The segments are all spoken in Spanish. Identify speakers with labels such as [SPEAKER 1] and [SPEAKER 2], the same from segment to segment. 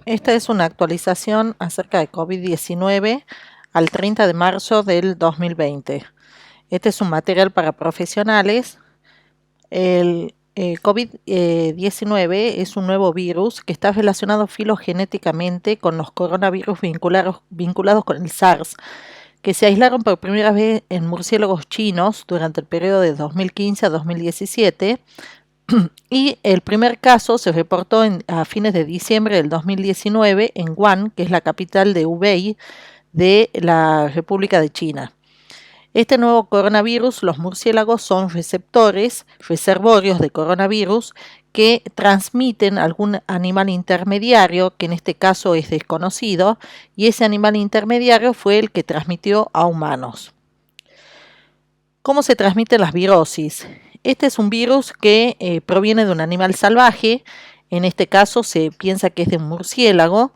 [SPEAKER 1] Esta es una actualización acerca de COVID-19 al 30 de marzo del 2020. Este es un material para profesionales. El COVID-19 es un nuevo virus que está relacionado filogenéticamente con los coronavirus vinculados con el SARS, que se aislaron por primera vez en murciélagos chinos durante el periodo de 2015 a 2017. Y el primer caso se reportó a fines de diciembre del 2019 en Wuhan, que es la capital de Hubei de la República de China. Este nuevo coronavirus, los murciélagos son reservorios de coronavirus que transmiten algún animal intermediario, que en este caso es desconocido, y ese animal intermediario fue el que transmitió a humanos. ¿Cómo se transmiten las virosis? Este es un virus que proviene de un animal salvaje, en este caso se piensa que es de un murciélago,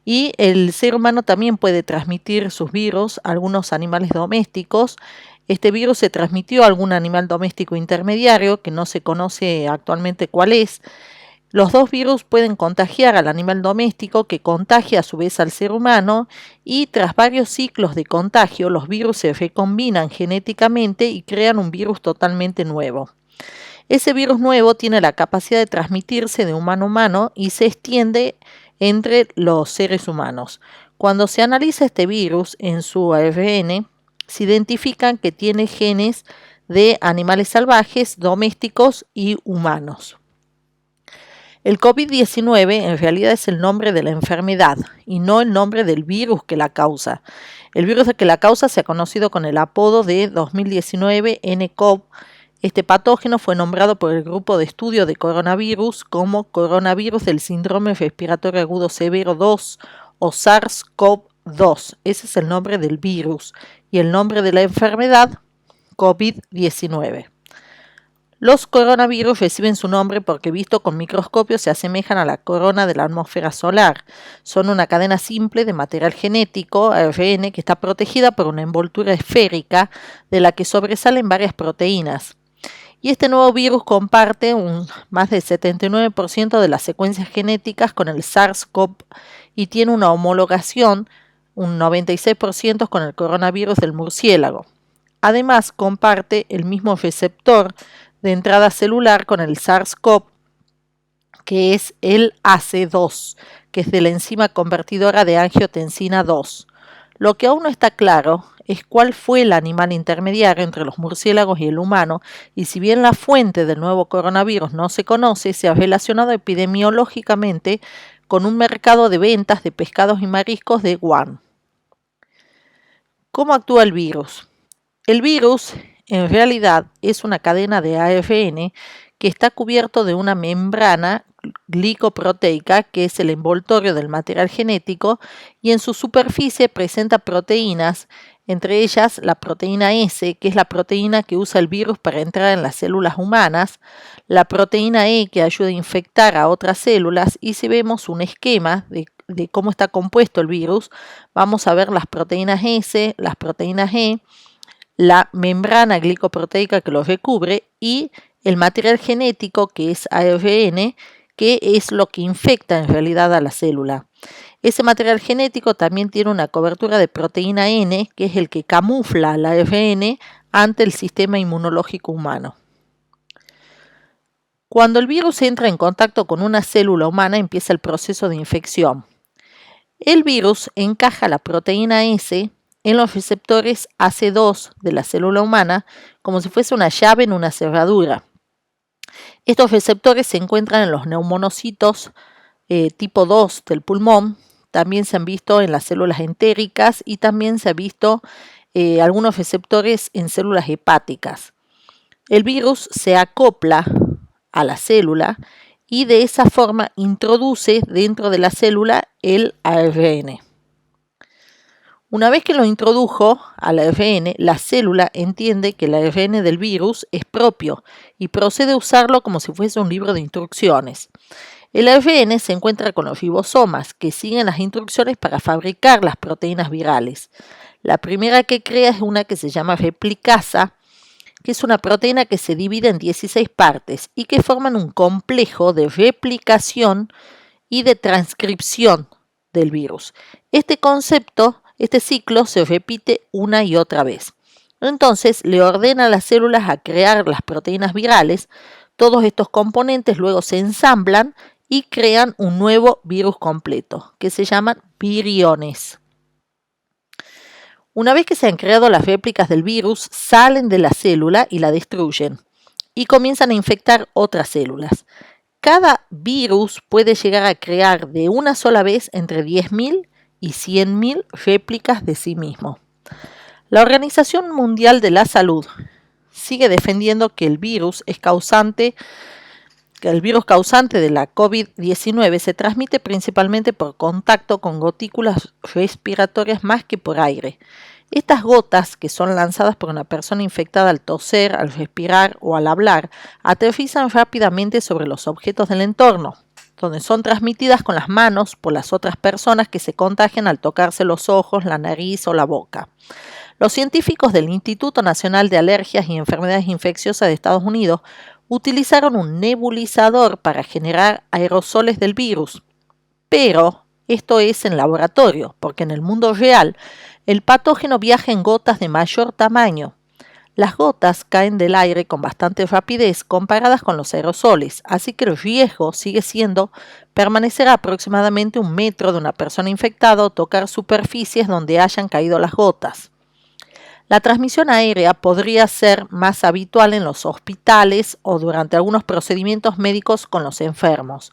[SPEAKER 1] y el ser humano también puede transmitir sus virus a algunos animales domésticos. Este virus se transmitió a algún animal doméstico intermediario, que no se conoce actualmente cuál es. Los dos virus pueden contagiar al animal doméstico, que contagia a su vez al ser humano, y tras varios ciclos de contagio, los virus se recombinan genéticamente y crean un virus totalmente nuevo. Ese virus nuevo tiene la capacidad de transmitirse de humano a humano y se extiende entre los seres humanos. Cuando se analiza este virus en su ARN, se identifican que tiene genes de animales salvajes, domésticos y humanos. El COVID-19 en realidad es el nombre de la enfermedad y no el nombre del virus que la causa. El virus que la causa se ha conocido con el apodo de 2019 nCoV. Este patógeno fue nombrado por el grupo de estudio de coronavirus como coronavirus del síndrome respiratorio agudo severo 2 o SARS-CoV-2. Ese es el nombre del virus y el nombre de la enfermedad, COVID-19. Los coronavirus reciben su nombre porque visto con microscopio se asemejan a la corona de la atmósfera solar. Son una cadena simple de material genético, ARN, que está protegida por una envoltura esférica de la que sobresalen varias proteínas. Y este nuevo virus comparte más del 79% de las secuencias genéticas con el SARS-CoV y tiene una homologación, un 96% con el coronavirus del murciélago. Además, comparte el mismo receptor de entrada celular con el SARS-CoV, que es el AC2, que es de la enzima convertidora de angiotensina 2. Lo que aún no está claro es cuál fue el animal intermediario entre los murciélagos y el humano, y si bien la fuente del nuevo coronavirus no se conoce, se ha relacionado epidemiológicamente con un mercado de ventas de pescados y mariscos de Wuhan. ¿Cómo actúa el virus? El virus en realidad es una cadena de ARN que está cubierto de una membrana glicoproteica, que es el envoltorio del material genético, y en su superficie presenta proteínas, entre ellas la proteína S, que es la proteína que usa el virus para entrar en las células humanas, la proteína E, que ayuda a infectar a otras células, y si vemos un esquema de cómo está compuesto el virus, vamos a ver las proteínas S, las proteínas E, la membrana glicoproteica que los recubre y el material genético, que es ARN, que es lo que infecta en realidad a la célula. Ese material genético también tiene una cobertura de proteína N, que es el que camufla al ARN ante el sistema inmunológico humano. Cuando el virus entra en contacto con una célula humana, empieza el proceso de infección. El virus encaja la proteína S en los receptores AC2 de la célula humana como si fuese una llave en una cerradura. Estos receptores se encuentran en los neumonocitos tipo 2 del pulmón, también se han visto en las células entéricas y también se han visto algunos receptores en células hepáticas. El virus se acopla a la célula y de esa forma introduce dentro de la célula el ARN. Una vez que lo introdujo al ARN, la célula entiende que el ARN del virus es propio y procede a usarlo como si fuese un libro de instrucciones. El ARN se encuentra con los ribosomas, que siguen las instrucciones para fabricar las proteínas virales. La primera que crea es una que se llama replicasa, que es una proteína que se divide en 16 partes y que forman un complejo de replicación y de transcripción del virus. Este ciclo se repite una y otra vez. Entonces le ordena a las células a crear las proteínas virales. Todos estos componentes luego se ensamblan y crean un nuevo virus completo, que se llaman viriones. Una vez que se han creado las réplicas del virus, salen de la célula y la destruyen y comienzan a infectar otras células. Cada virus puede llegar a crear de una sola vez entre 10.000 y 100.000 réplicas de sí mismo. La Organización Mundial de la Salud sigue defendiendo que el virus causante de la COVID-19 se transmite principalmente por contacto con gotículas respiratorias más que por aire. Estas gotas, que son lanzadas por una persona infectada al toser, al respirar o al hablar, aterrizan rápidamente sobre los objetos del entorno, donde son transmitidas con las manos por las otras personas que se contagian al tocarse los ojos, la nariz o la boca. Los científicos del Instituto Nacional de Alergias y Enfermedades Infecciosas de Estados Unidos utilizaron un nebulizador para generar aerosoles del virus, pero esto es en laboratorio, porque en el mundo real el patógeno viaja en gotas de mayor tamaño. Las gotas caen del aire con bastante rapidez comparadas con los aerosoles, así que el riesgo sigue siendo permanecer a aproximadamente 1 metro de una persona infectada o tocar superficies donde hayan caído las gotas. La transmisión aérea podría ser más habitual en los hospitales o durante algunos procedimientos médicos con los enfermos.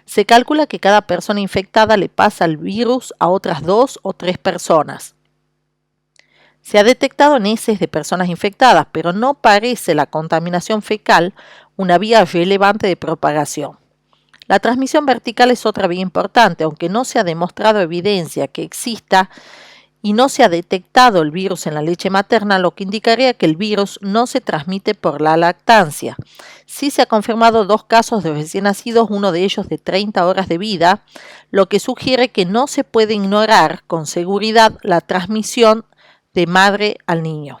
[SPEAKER 1] Se calcula que cada persona infectada le pasa el virus a otras 2 o 3 personas. Se ha detectado en heces de personas infectadas, pero no parece la contaminación fecal una vía relevante de propagación. La transmisión vertical es otra vía importante, aunque no se ha demostrado evidencia que exista y no se ha detectado el virus en la leche materna, lo que indicaría que el virus no se transmite por la lactancia. Sí se ha confirmado 2 casos de recién nacidos, uno de ellos de 30 horas de vida, lo que sugiere que no se puede ignorar con seguridad la transmisión de madre al niño.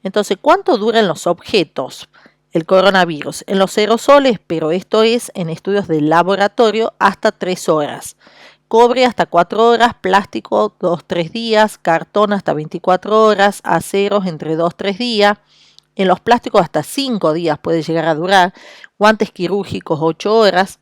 [SPEAKER 1] Entonces, ¿cuánto duran los objetos? El coronavirus en los aerosoles, pero esto es en estudios de laboratorio, hasta 3 horas. Cobre hasta 4 horas, plástico 2-3 días, cartón hasta 24 horas, aceros entre 2-3 días. En los plásticos hasta 5 días puede llegar a durar, guantes quirúrgicos 8 horas.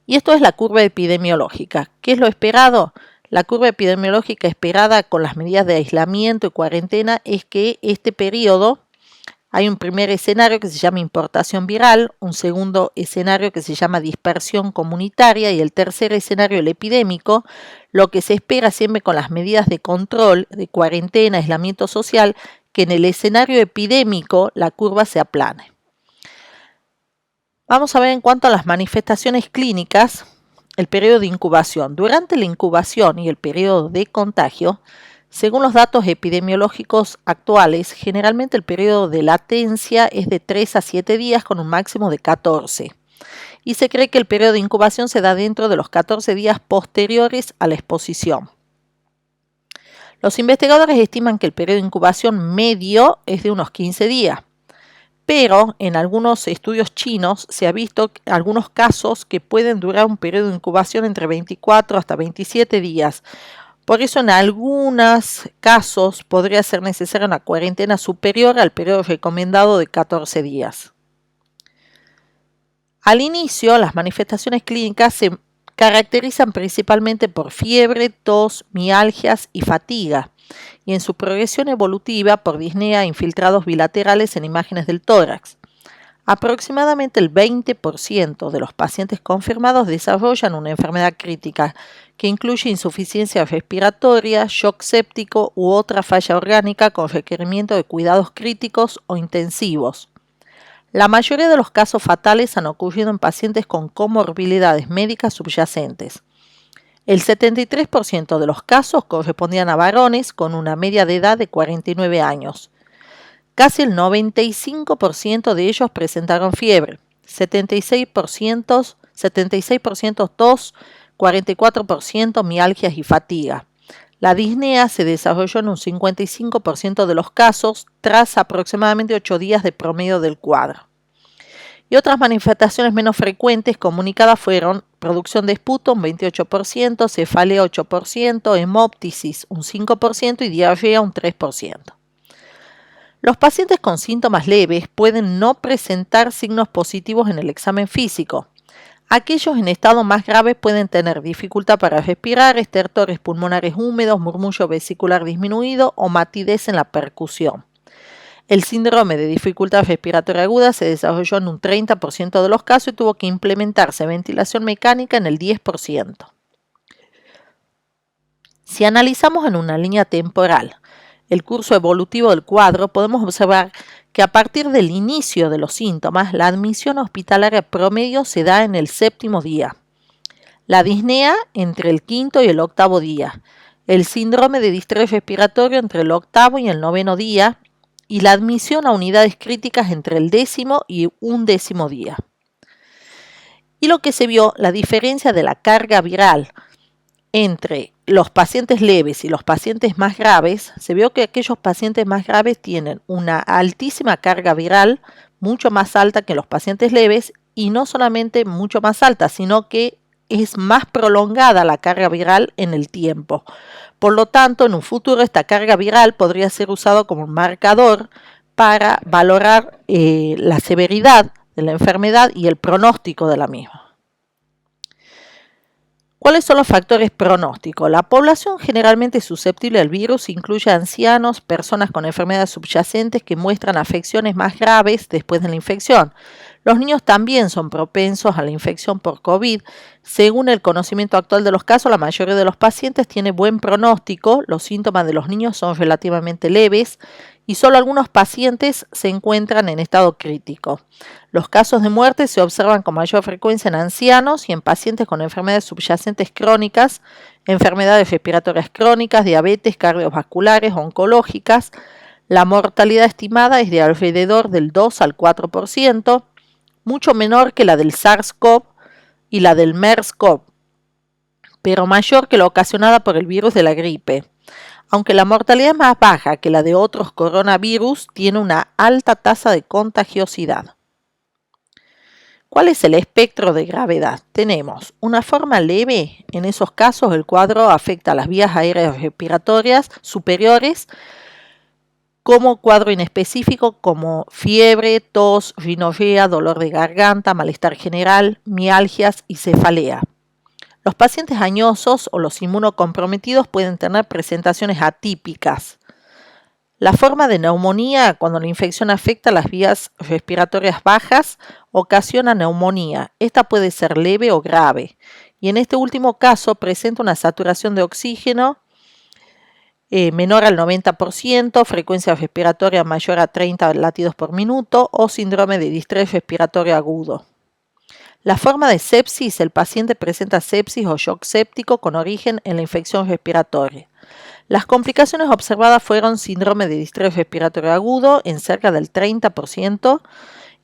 [SPEAKER 1] Y esto es la curva epidemiológica. ¿Qué es lo esperado? La curva epidemiológica esperada con las medidas de aislamiento y cuarentena es que este periodo hay un primer escenario que se llama importación viral, un segundo escenario que se llama dispersión comunitaria y el tercer escenario el epidémico. Lo que se espera siempre con las medidas de control, de cuarentena, aislamiento social, que en el escenario epidémico la curva se aplane. Vamos a ver en cuanto a las manifestaciones clínicas, el periodo de incubación. Durante la incubación y el periodo de contagio, según los datos epidemiológicos actuales, generalmente el periodo de latencia es de 3 a 7 días con un máximo de 14. Y se cree que el periodo de incubación se da dentro de los 14 días posteriores a la exposición. Los investigadores estiman que el periodo de incubación medio es de unos 15 días. Pero en algunos estudios chinos se ha visto algunos casos que pueden durar un periodo de incubación entre 24 hasta 27 días. Por eso en algunos casos podría ser necesaria una cuarentena superior al periodo recomendado de 14 días. Al inicio, las manifestaciones clínicas se caracterizan principalmente por fiebre, tos, mialgias y fatiga, y en su progresión evolutiva por disnea e infiltrados bilaterales en imágenes del tórax. Aproximadamente el 20% de los pacientes confirmados desarrollan una enfermedad crítica que incluye insuficiencia respiratoria, shock séptico u otra falla orgánica con requerimiento de cuidados críticos o intensivos. La mayoría de los casos fatales han ocurrido en pacientes con comorbilidades médicas subyacentes. El 73% de los casos correspondían a varones con una media de edad de 49 años. Casi el 95% de ellos presentaron fiebre, 76% tos, 44% mialgias y fatiga. La disnea se desarrolló en un 55% de los casos tras aproximadamente 8 días de promedio del cuadro. Y otras manifestaciones menos frecuentes comunicadas fueron producción de esputo un 28%, cefalea 8%, hemóptisis un 5% y diarrea un 3%. Los pacientes con síntomas leves pueden no presentar signos positivos en el examen físico. Aquellos en estado más grave pueden tener dificultad para respirar, estertores pulmonares húmedos, murmullo vesicular disminuido o matidez en la percusión. El síndrome de dificultad respiratoria aguda se desarrolló en un 30% de los casos y tuvo que implementarse ventilación mecánica en el 10%. Si analizamos en una línea temporal el curso evolutivo del cuadro, podemos observar que a partir del inicio de los síntomas, la admisión hospitalaria promedio se da en el 7º día, la disnea entre el 5º y el 8º día, el síndrome de distrés respiratorio entre el 8º y el 9º día, y la admisión a unidades críticas entre el 10º y 11º día. Y lo que se vio, la diferencia de la carga viral entre los pacientes leves y los pacientes más graves, se vio que aquellos pacientes más graves tienen una altísima carga viral, mucho más alta que los pacientes leves, y no solamente mucho más alta, sino que es más prolongada la carga viral en el tiempo. Por lo tanto, en un futuro esta carga viral podría ser usada como un marcador para valorar la severidad de la enfermedad y el pronóstico de la misma. ¿Cuáles son los factores pronósticos? La población generalmente susceptible al virus incluye ancianos, personas con enfermedades subyacentes que muestran afecciones más graves después de la infección. Los niños también son propensos a la infección por COVID. Según el conocimiento actual de los casos, la mayoría de los pacientes tiene buen pronóstico, los síntomas de los niños son relativamente leves y solo algunos pacientes se encuentran en estado crítico. Los casos de muerte se observan con mayor frecuencia en ancianos y en pacientes con enfermedades subyacentes crónicas, enfermedades respiratorias crónicas, diabetes, cardiovasculares, oncológicas. La mortalidad estimada es de alrededor del 2 al 4%, mucho menor que la del SARS-CoV y la del MERS-CoV, pero mayor que la ocasionada por el virus de la gripe. Aunque la mortalidad es más baja que la de otros coronavirus, tiene una alta tasa de contagiosidad. ¿Cuál es el espectro de gravedad? Tenemos una forma leve, en esos casos el cuadro afecta a las vías aéreas respiratorias superiores, como cuadro inespecífico como fiebre, tos, rinorrea, dolor de garganta, malestar general, mialgias y cefalea. Los pacientes añosos o los inmunocomprometidos pueden tener presentaciones atípicas. La forma de neumonía, cuando la infección afecta las vías respiratorias bajas, ocasiona neumonía. Esta puede ser leve o grave. Y en este último caso presenta una saturación de oxígeno menor al 90%, frecuencia respiratoria mayor a 30 latidos por minuto o síndrome de distrés respiratorio agudo. La forma de sepsis, el paciente presenta sepsis o shock séptico con origen en la infección respiratoria. Las complicaciones observadas fueron síndrome de distrés respiratorio agudo en cerca del 30%,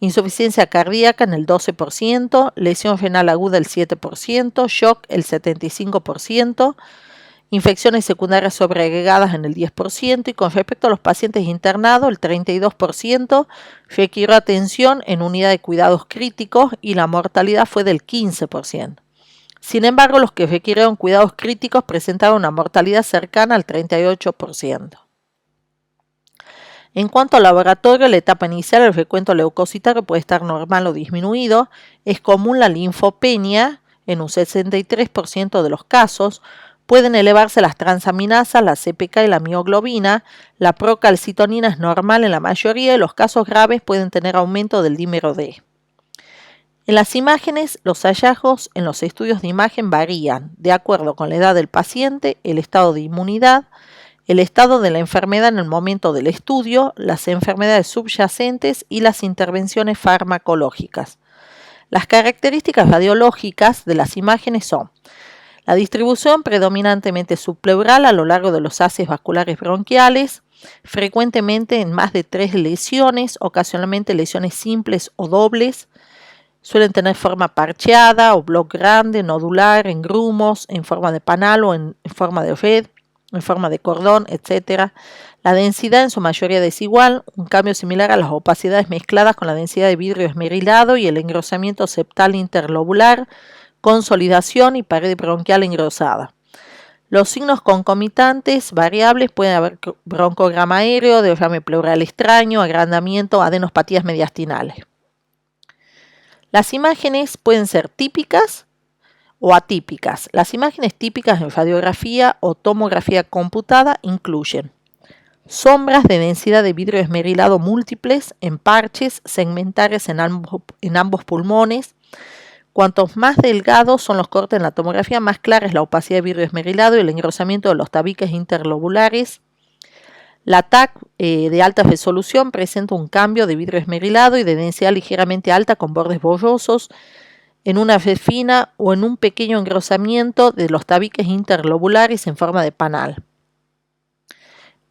[SPEAKER 1] insuficiencia cardíaca en el 12%, lesión renal aguda el 7%, shock el 75%, infecciones secundarias sobreagregadas en el 10% y con respecto a los pacientes internados, el 32% requirió atención en unidad de cuidados críticos y la mortalidad fue del 15%. Sin embargo, los que requirieron cuidados críticos presentaron una mortalidad cercana al 38%. En cuanto al laboratorio, la etapa inicial, el recuento leucocitario puede estar normal o disminuido. Es común la linfopenia en un 63% de los casos. Pueden elevarse las transaminasas, la CPK y la mioglobina. La procalcitonina es normal en la mayoría y los casos graves pueden tener aumento del dímero D. En las imágenes, los hallazgos en los estudios de imagen varían de acuerdo con la edad del paciente, el estado de inmunidad, el estado de la enfermedad en el momento del estudio, las enfermedades subyacentes y las intervenciones farmacológicas. Las características radiológicas de las imágenes son la distribución predominantemente subpleural a lo largo de los haces vasculares bronquiales, frecuentemente en más de 3 lesiones, ocasionalmente lesiones simples o dobles. Suelen tener forma parcheada o bloque grande, nodular, en grumos, en forma de panal o en forma de red. en forma de cordón, etc. La densidad en su mayoría desigual, un cambio similar a las opacidades mezcladas con la densidad de vidrio esmerilado y el engrosamiento septal interlobular, consolidación y pared bronquial engrosada. Los signos concomitantes variables pueden haber broncograma aéreo, derrame pleural extraño, agrandamiento, adenospatías mediastinales. Las imágenes pueden ser típicas o atípicas. Las imágenes típicas en radiografía o tomografía computada incluyen sombras de densidad de vidrio esmerilado múltiples en parches segmentares en ambos pulmones. Cuantos más delgados son los cortes en la tomografía, más clara es la opacidad de vidrio esmerilado y el engrosamiento de los tabiques interlobulares. La TAC de alta resolución presenta un cambio de vidrio esmerilado y de densidad ligeramente alta con bordes borrosos en una red fina o en un pequeño engrosamiento de los tabiques interlobulares en forma de panal.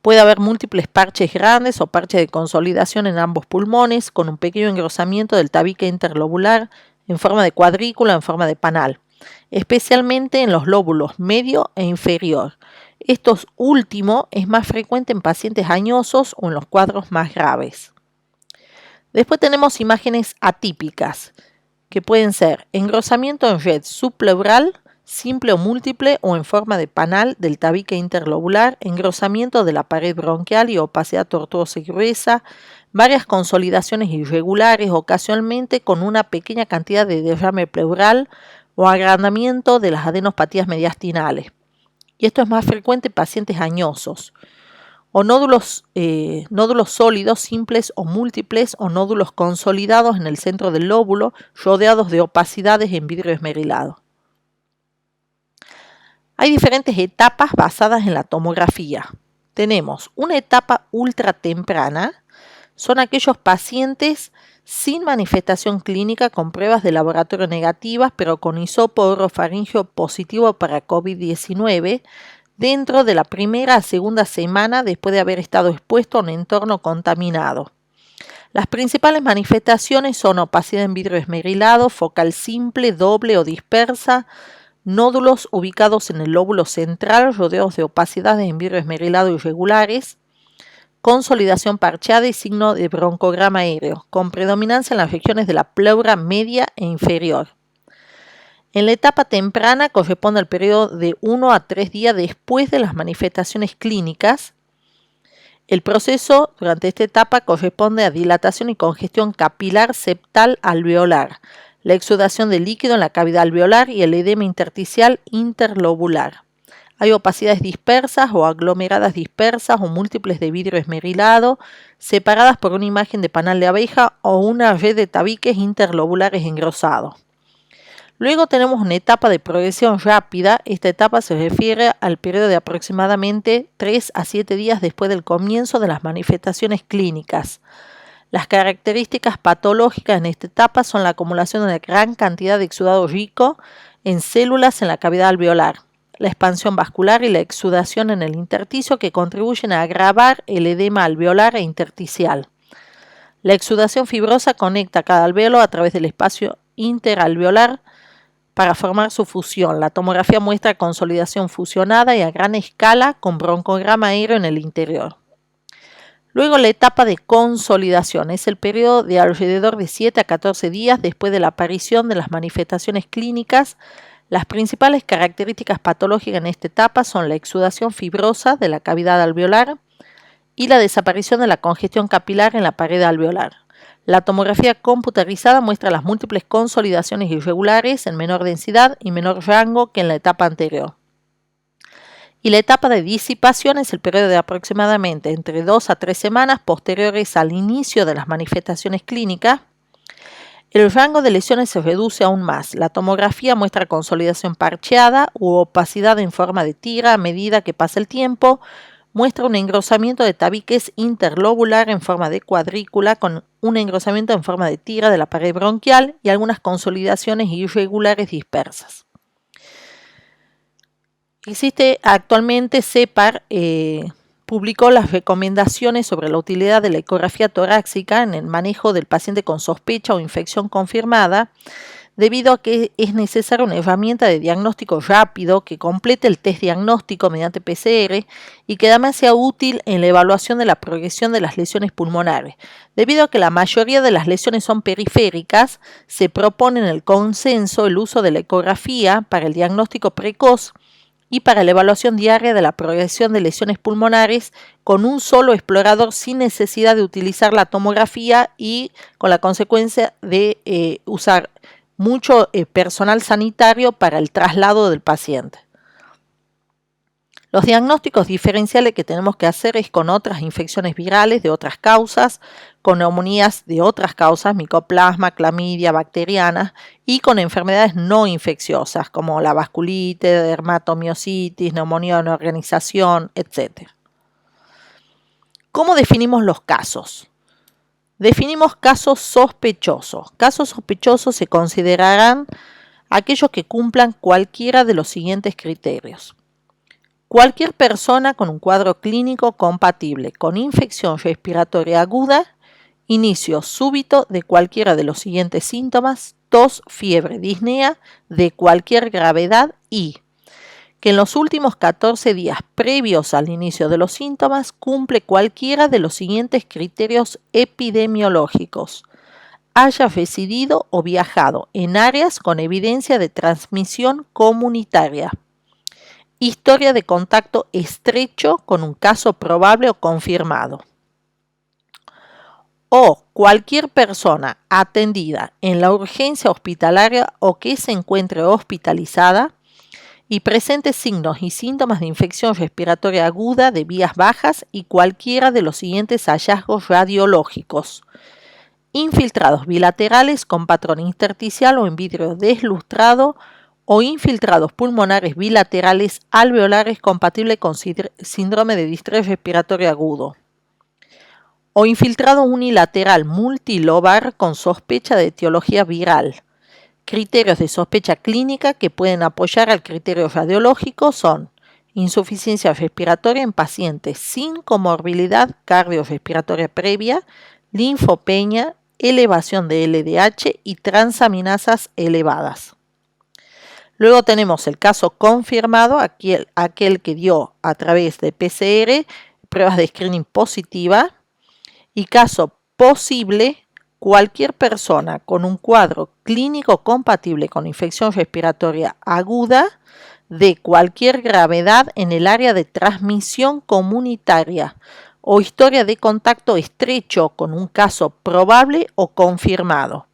[SPEAKER 1] Puede haber múltiples parches grandes o parches de consolidación en ambos pulmones con un pequeño engrosamiento del tabique interlobular en forma de cuadrícula o en forma de panal, especialmente en los lóbulos medio e inferior. Esto último es más frecuente en pacientes añosos o en los cuadros más graves. Después tenemos imágenes atípicas, que pueden ser engrosamiento en red subpleural, simple o múltiple o en forma de panal del tabique interlobular, engrosamiento de la pared bronquial y opacidad tortuosa y gruesa, varias consolidaciones irregulares, ocasionalmente con una pequeña cantidad de derrame pleural o agrandamiento de las adenospatías mediastinales. Y esto es más frecuente en pacientes añosos. O nódulos sólidos, simples o múltiples, o nódulos consolidados en el centro del lóbulo, rodeados de opacidades en vidrio esmerilado. Hay diferentes etapas basadas en la tomografía. Tenemos una etapa ultra temprana, son aquellos pacientes sin manifestación clínica con pruebas de laboratorio negativas, pero con hisopo orofaringeo positivo para COVID-19, dentro de la primera a segunda semana después de haber estado expuesto a un entorno contaminado. Las principales manifestaciones son opacidad en vidrio esmerilado, focal simple, doble o dispersa, nódulos ubicados en el lóbulo central rodeados de opacidades en vidrio esmerilado irregulares, consolidación parcheada y signo de broncograma aéreo, con predominancia en las regiones de la pleura media e inferior. En la etapa temprana corresponde al periodo de 1 a 3 días después de las manifestaciones clínicas. El proceso durante esta etapa corresponde a dilatación y congestión capilar septal alveolar, la exudación de líquido en la cavidad alveolar y el edema intersticial interlobular. Hay opacidades dispersas o aglomeradas dispersas o múltiples de vidrio esmerilado, separadas por una imagen de panal de abeja o una red de tabiques interlobulares engrosados. Luego tenemos una etapa de progresión rápida. Esta etapa se refiere al periodo de aproximadamente 3 a 7 días después del comienzo de las manifestaciones clínicas. Las características patológicas en esta etapa son la acumulación de una gran cantidad de exudado rico en células en la cavidad alveolar, la expansión vascular y la exudación en el intersticio que contribuyen a agravar el edema alveolar e intersticial. La exudación fibrosa conecta cada alvéolo a través del espacio interalveolar para formar su fusión. La tomografía muestra consolidación fusionada y a gran escala con broncograma aéreo en el interior. Luego la etapa de consolidación es el periodo de alrededor de 7 a 14 días después de la aparición de las manifestaciones clínicas. Las principales características patológicas en esta etapa son la exudación fibrosa de la cavidad alveolar y la desaparición de la congestión capilar en la pared alveolar. La tomografía computarizada muestra las múltiples consolidaciones irregulares en menor densidad y menor rango que en la etapa anterior. Y la etapa de disipación es el periodo de aproximadamente entre 2 a 3 semanas posteriores al inicio de las manifestaciones clínicas. El rango de lesiones se reduce aún más. La tomografía muestra consolidación parcheada u opacidad en forma de tira a medida que pasa el tiempo. Muestra un engrosamiento de tabiques interlobular en forma de cuadrícula con un engrosamiento en forma de tira de la pared bronquial y algunas consolidaciones irregulares dispersas. Existe actualmente CEPAR, publicó las recomendaciones sobre la utilidad de la ecografía torácica en el manejo del paciente con sospecha o infección confirmada debido a que es necesaria una herramienta de diagnóstico rápido que complete el test diagnóstico mediante PCR y que además sea útil en la evaluación de la progresión de las lesiones pulmonares. Debido a que la mayoría de las lesiones son periféricas, se propone en el consenso el uso de la ecografía para el diagnóstico precoz y para la evaluación diaria de la progresión de lesiones pulmonares con un solo explorador sin necesidad de utilizar la tomografía y con la consecuencia de usar mucho personal sanitario para el traslado del paciente. Los diagnósticos diferenciales que tenemos que hacer es con otras infecciones virales de otras causas, con neumonías de otras causas, micoplasma, clamidia, bacterianas, y con enfermedades no infecciosas como la vasculitis, dermatomiositis, neumonía de una organización, etc. ¿Cómo definimos los casos? Definimos casos sospechosos. Casos sospechosos se considerarán aquellos que cumplan cualquiera de los siguientes criterios. Cualquier persona con un cuadro clínico compatible con infección respiratoria aguda, inicio súbito de cualquiera de los siguientes síntomas, tos, fiebre, disnea de cualquier gravedad y que en los últimos 14 días previos al inicio de los síntomas cumple cualquiera de los siguientes criterios epidemiológicos. Haya residido o viajado en áreas con evidencia de transmisión comunitaria. Historia de contacto estrecho con un caso probable o confirmado. O cualquier persona atendida en la urgencia hospitalaria o que se encuentre hospitalizada y presente signos y síntomas de infección respiratoria aguda de vías bajas y cualquiera de los siguientes hallazgos radiológicos. Infiltrados bilaterales con patrón intersticial o en vidrio deslustrado o infiltrados pulmonares bilaterales alveolares compatibles con síndrome de distrés respiratorio agudo. O infiltrado unilateral multilobar con sospecha de etiología viral. Criterios de sospecha clínica que pueden apoyar al criterio radiológico son insuficiencia respiratoria en pacientes sin comorbilidad cardiorrespiratoria previa, linfopenia, elevación de LDH y transaminasas elevadas. Luego tenemos el caso confirmado, aquel que dio a través de PCR, pruebas de screening positiva, y caso posible, cualquier persona con un cuadro clínico compatible con infección respiratoria aguda de cualquier gravedad en el área de transmisión comunitaria o historia de contacto estrecho con un caso probable o confirmado.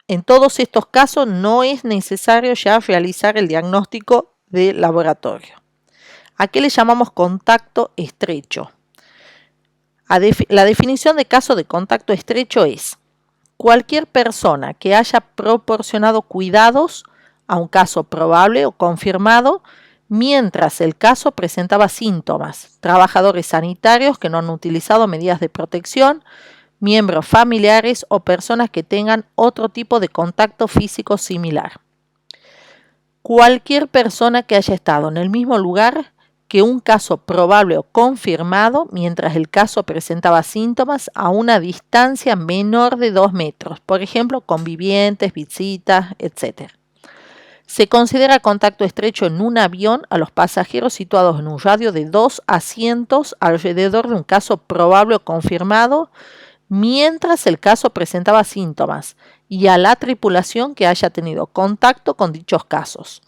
[SPEAKER 1] En todos estos casos no es necesario ya realizar el diagnóstico de laboratorio. ¿A qué le llamamos contacto estrecho? La definición de caso de contacto estrecho es cualquier persona que haya proporcionado cuidados a un caso probable o confirmado mientras el caso presentaba síntomas, trabajadores sanitarios que no han utilizado medidas de protección, miembros familiares o personas que tengan otro tipo de contacto físico similar. Cualquier persona que haya estado en el mismo lugar que un caso probable o confirmado mientras el caso presentaba síntomas a una distancia menor de 2 metros, por ejemplo, convivientes, visitas, etc. Se considera contacto estrecho en un avión a los pasajeros situados en un radio de 2 asientos alrededor de un caso probable o confirmado mientras el caso presentaba síntomas y a la tripulación que haya tenido contacto con dichos casos.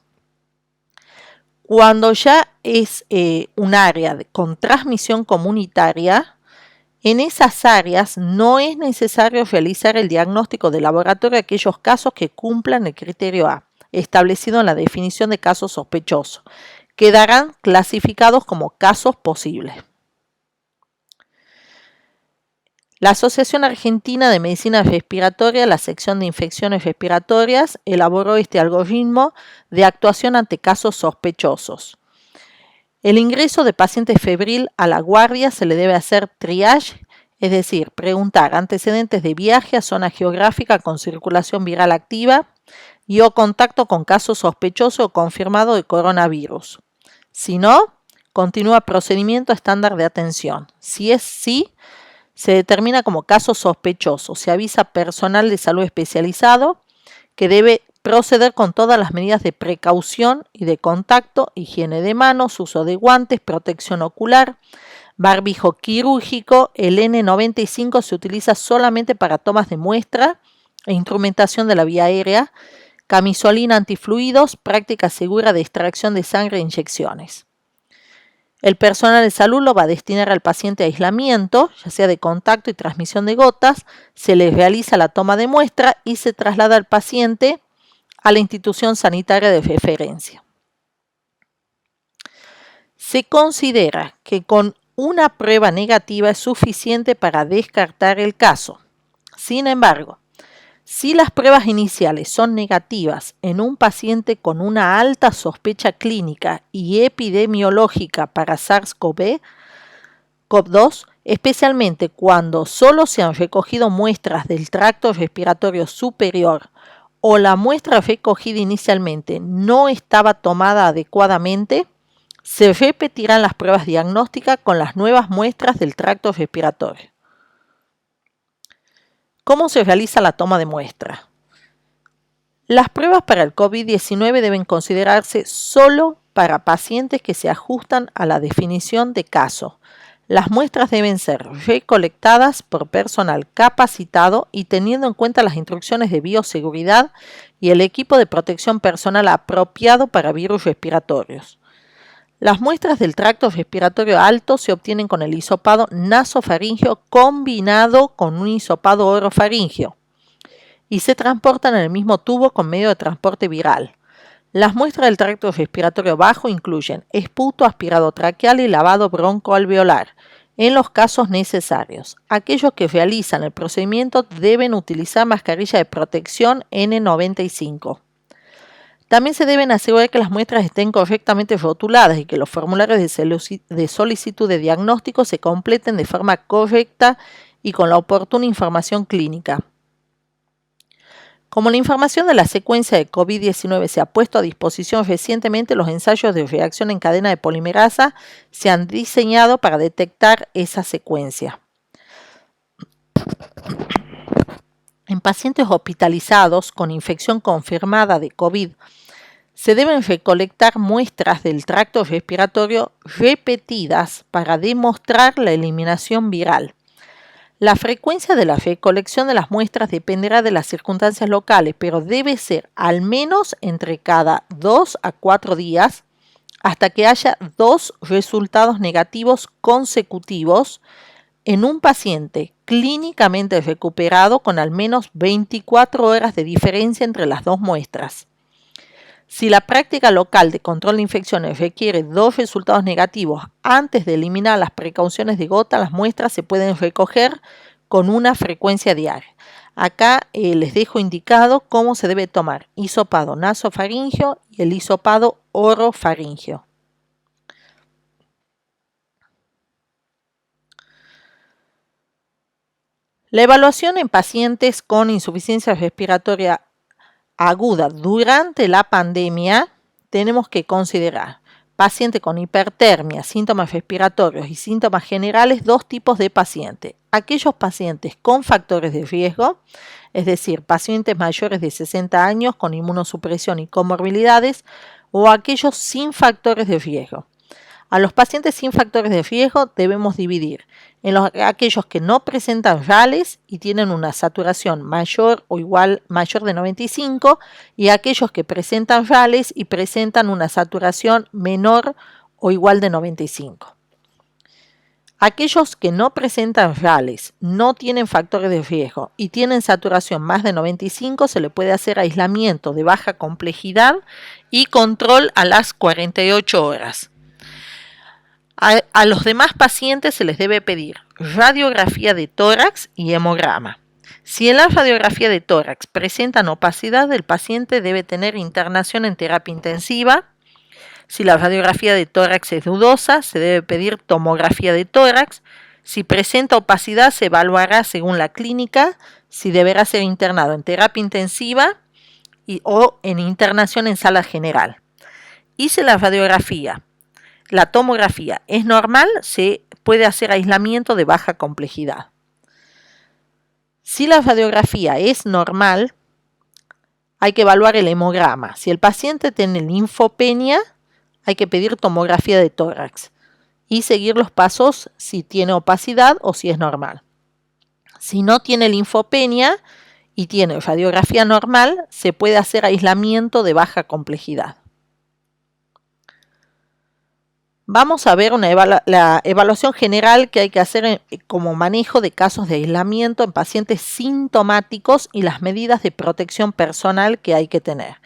[SPEAKER 1] Cuando ya es un área con transmisión comunitaria, en esas áreas no es necesario realizar el diagnóstico de laboratorio de aquellos casos que cumplan el criterio A, establecido en la definición de casos sospechosos. Quedarán clasificados como casos posibles. La Asociación Argentina de Medicina Respiratoria, la sección de infecciones respiratorias, elaboró este algoritmo de actuación ante casos sospechosos. El ingreso de paciente febril a la guardia se le debe hacer triage, es decir, preguntar antecedentes de viaje a zona geográfica con circulación viral activa y o contacto con caso sospechoso o confirmado de coronavirus. Si no, continúa procedimiento estándar de atención. Si es sí, se determina como caso sospechoso. Se avisa personal de salud especializado que debe proceder con todas las medidas de precaución y de contacto, higiene de manos, uso de guantes, protección ocular, barbijo quirúrgico. El N95 se utiliza solamente para tomas de muestra e instrumentación de la vía aérea, camisolina antifluidos, práctica segura de extracción de sangre e inyecciones. El personal de salud lo va a destinar al paciente a aislamiento, ya sea de contacto y transmisión de gotas, se le realiza la toma de muestra y se traslada al paciente a la institución sanitaria de referencia. Se considera que con una prueba negativa es suficiente para descartar el caso. Sin embargo, si las pruebas iniciales son negativas en un paciente con una alta sospecha clínica y epidemiológica para SARS-CoV-2, especialmente cuando solo se han recogido muestras del tracto respiratorio superior o la muestra recogida inicialmente no estaba tomada adecuadamente, se repetirán las pruebas diagnósticas con las nuevas muestras del tracto respiratorio. ¿Cómo se realiza la toma de muestra? Las pruebas para el COVID-19 deben considerarse solo para pacientes que se ajustan a la definición de caso. Las muestras deben ser recolectadas por personal capacitado y teniendo en cuenta las instrucciones de bioseguridad y el equipo de protección personal apropiado para virus respiratorios. Las muestras del tracto respiratorio alto se obtienen con el hisopado nasofaríngeo combinado con un hisopado orofaríngeo y se transportan en el mismo tubo con medio de transporte viral. Las muestras del tracto respiratorio bajo incluyen esputo aspirado traqueal y lavado broncoalveolar, en los casos necesarios. Aquellos que realizan el procedimiento deben utilizar mascarilla de protección N95. También se deben asegurar que las muestras estén correctamente rotuladas y que los formularios de solicitud de diagnóstico se completen de forma correcta y con la oportuna información clínica. Como la información de la secuencia de COVID-19 se ha puesto a disposición recientemente, los ensayos de reacción en cadena de polimerasa se han diseñado para detectar esa secuencia. En pacientes hospitalizados con infección confirmada de COVID, se deben recolectar muestras del tracto respiratorio repetidas para demostrar la eliminación viral. La frecuencia de la recolección de las muestras dependerá de las circunstancias locales, pero debe ser al menos entre cada 2 a 4 días hasta que haya 2 resultados negativos consecutivos en un paciente clínicamente recuperado con al menos 24 horas de diferencia entre las 2 muestras. Si la práctica local de control de infecciones requiere 2 resultados negativos antes de eliminar las precauciones de gota, las muestras se pueden recoger con una frecuencia diaria. Acá les dejo indicado cómo se debe tomar hisopado nasofaríngeo y el hisopado orofaríngeo. La evaluación en pacientes con insuficiencia respiratoria aguda durante la pandemia, tenemos que considerar paciente con hipertermia, síntomas respiratorios y síntomas generales, 2 tipos de pacientes. Aquellos pacientes con factores de riesgo, es decir, pacientes mayores de 60 años con inmunosupresión y comorbilidades, o aquellos sin factores de riesgo. A los pacientes sin factores de riesgo debemos dividir en aquellos que no presentan RALes y tienen una saturación mayor de 95 y aquellos que presentan RALes y presentan una saturación menor o igual de 95. Aquellos que no presentan RALes, no tienen factores de riesgo y tienen saturación más de 95, se le puede hacer aislamiento de baja complejidad y control a las 48 horas. A los demás pacientes se les debe pedir radiografía de tórax y hemograma. Si en la radiografía de tórax presentan opacidad, el paciente debe tener internación en terapia intensiva. Si la radiografía de tórax es dudosa, se debe pedir tomografía de tórax. Si presenta opacidad, se evaluará según la clínica si deberá ser internado en terapia intensiva o en internación en sala general. Y si la tomografía es normal, se puede hacer aislamiento de baja complejidad. Si la radiografía es normal, hay que evaluar el hemograma. Si el paciente tiene linfopenia, hay que pedir tomografía de tórax y seguir los pasos si tiene opacidad o si es normal. Si no tiene linfopenia y tiene radiografía normal, se puede hacer aislamiento de baja complejidad. Vamos a ver la evaluación general que hay que hacer como manejo de casos de aislamiento en pacientes sintomáticos y las medidas de protección personal que hay que tener.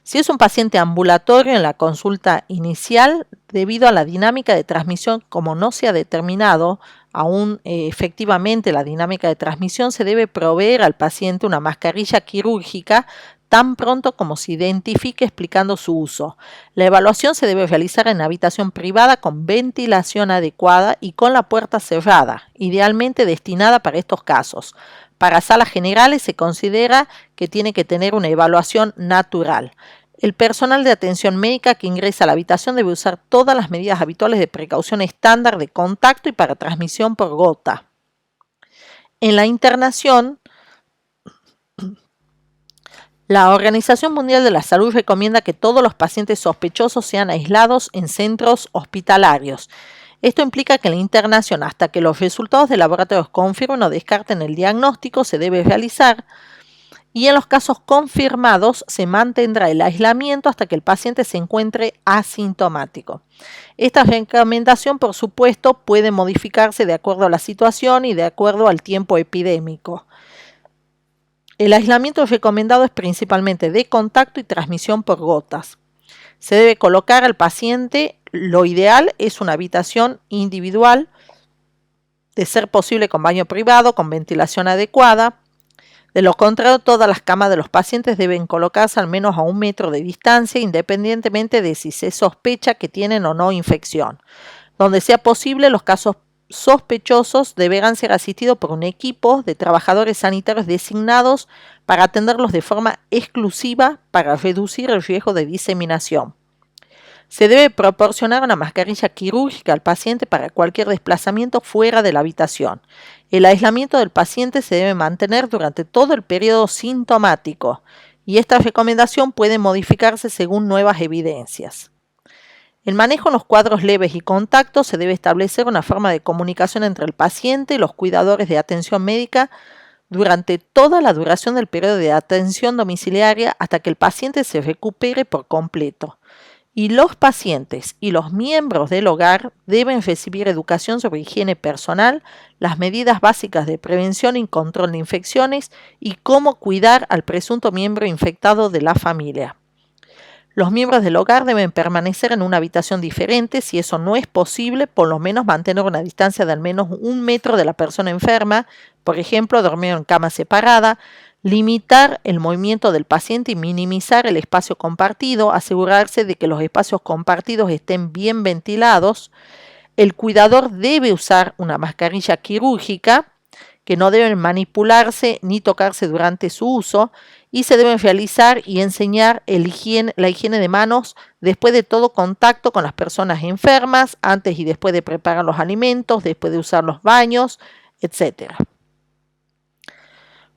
[SPEAKER 1] Si es un paciente ambulatorio en la consulta inicial, debido a la dinámica de transmisión, como no se ha determinado aún efectivamente la dinámica de transmisión, se debe proveer al paciente una mascarilla quirúrgica tan pronto como se identifique explicando su uso. La evaluación se debe realizar en habitación privada con ventilación adecuada y con la puerta cerrada, idealmente destinada para estos casos. Para salas generales se considera que tiene que tener una evaluación natural. El personal de atención médica que ingresa a la habitación debe usar todas las medidas habituales de precaución estándar de contacto y para transmisión por gota. En la internación, la Organización Mundial de la Salud recomienda que todos los pacientes sospechosos sean aislados en centros hospitalarios. Esto implica que la internación, hasta que los resultados de laboratorios confirmen o descarten el diagnóstico, se debe realizar, y en los casos confirmados se mantendrá el aislamiento hasta que el paciente se encuentre asintomático. Esta recomendación, por supuesto, puede modificarse de acuerdo a la situación y de acuerdo al tiempo epidémico. El aislamiento recomendado es principalmente de contacto y transmisión por gotas. Se debe colocar al paciente, lo ideal es una habitación individual, de ser posible con baño privado, con ventilación adecuada. De lo contrario, todas las camas de los pacientes deben colocarse al menos a 1 metro de distancia, independientemente de si se sospecha que tienen o no infección. Donde sea posible, los casos sospechosos deberán ser asistidos por un equipo de trabajadores sanitarios designados para atenderlos de forma exclusiva para reducir el riesgo de diseminación. Se debe proporcionar una mascarilla quirúrgica al paciente para cualquier desplazamiento fuera de la habitación. El aislamiento del paciente se debe mantener durante todo el periodo sintomático y esta recomendación puede modificarse según nuevas evidencias. El manejo en los cuadros leves y contactos se debe establecer una forma de comunicación entre el paciente y los cuidadores de atención médica durante toda la duración del periodo de atención domiciliaria hasta que el paciente se recupere por completo. Y los pacientes y los miembros del hogar deben recibir educación sobre higiene personal, las medidas básicas de prevención y control de infecciones y cómo cuidar al presunto miembro infectado de la familia. Los miembros del hogar deben permanecer en una habitación diferente. Si eso no es posible, por lo menos mantener una distancia de al menos 1 metro de la persona enferma, por ejemplo, dormir en cama separada, limitar el movimiento del paciente y minimizar el espacio compartido, asegurarse de que los espacios compartidos estén bien ventilados. El cuidador debe usar una mascarilla quirúrgica que no deben manipularse ni tocarse durante su uso y se deben realizar y enseñar la higiene de manos después de todo contacto con las personas enfermas, antes y después de preparar los alimentos, después de usar los baños, etc.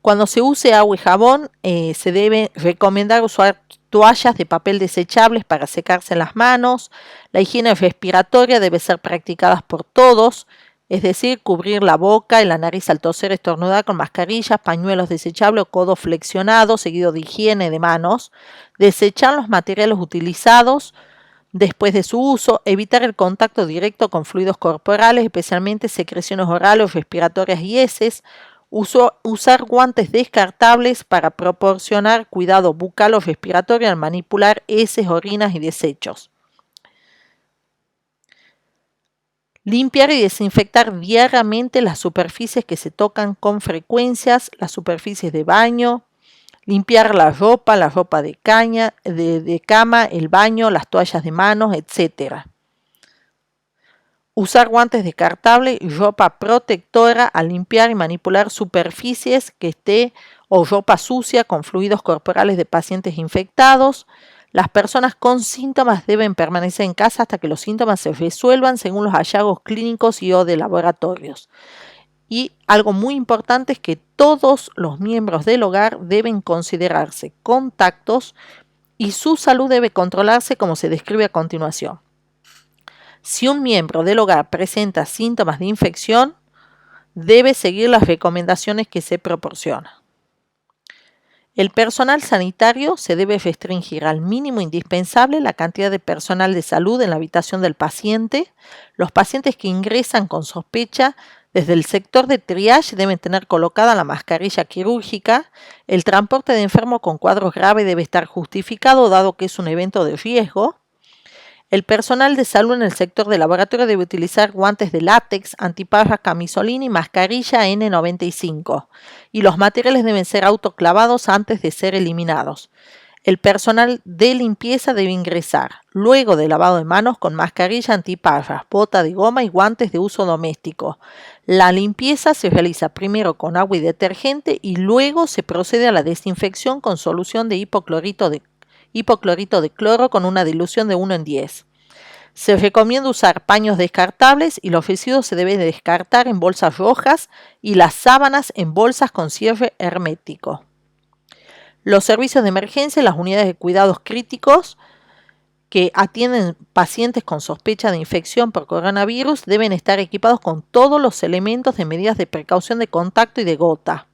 [SPEAKER 1] Cuando se use agua y jabón, se debe recomendar usar toallas de papel desechables para secarse las manos. La higiene respiratoria debe ser practicada por todos, es decir, cubrir la boca y la nariz al toser, estornudar con mascarillas, pañuelos desechables o codo flexionado, seguido de higiene de manos. Desechar los materiales utilizados después de su uso, evitar el contacto directo con fluidos corporales, especialmente secreciones orales, respiratorias y heces. Usar guantes descartables para proporcionar cuidado bucal o respiratorio al manipular heces, orinas y desechos. Limpiar y desinfectar diariamente las superficies que se tocan con frecuencias, las superficies de baño, limpiar la ropa de cama, el baño, las toallas de manos, etc. Usar guantes descartables y ropa protectora al limpiar y manipular superficies o ropa sucia con fluidos corporales de pacientes infectados. Las personas con síntomas deben permanecer en casa hasta que los síntomas se resuelvan según los hallazgos clínicos y o de laboratorios. Y algo muy importante es que todos los miembros del hogar deben considerarse contactos y su salud debe controlarse como se describe a continuación. Si un miembro del hogar presenta síntomas de infección, debe seguir las recomendaciones que se proporcionan. El personal sanitario se debe restringir al mínimo indispensable la cantidad de personal de salud en la habitación del paciente. Los pacientes que ingresan con sospecha desde el sector de triage deben tener colocada la mascarilla quirúrgica. El transporte de enfermos con cuadros graves debe estar justificado dado que es un evento de riesgo. El personal de salud en el sector de laboratorio debe utilizar guantes de látex, antiparras, camisolina y mascarilla N95. Y los materiales deben ser autoclavados antes de ser eliminados. El personal de limpieza debe ingresar, luego de lavado de manos, con mascarilla antiparras, bota de goma y guantes de uso doméstico. La limpieza se realiza primero con agua y detergente y luego se procede a la desinfección con solución de hipoclorito de cloro con una dilución de 1 en 10. Se recomienda usar paños descartables y los residuos se deben descartar en bolsas rojas y las sábanas en bolsas con cierre hermético. Los servicios de emergencia y las unidades de cuidados críticos que atienden pacientes con sospecha de infección por coronavirus deben estar equipados con todos los elementos de medidas de precaución de contacto y de gota.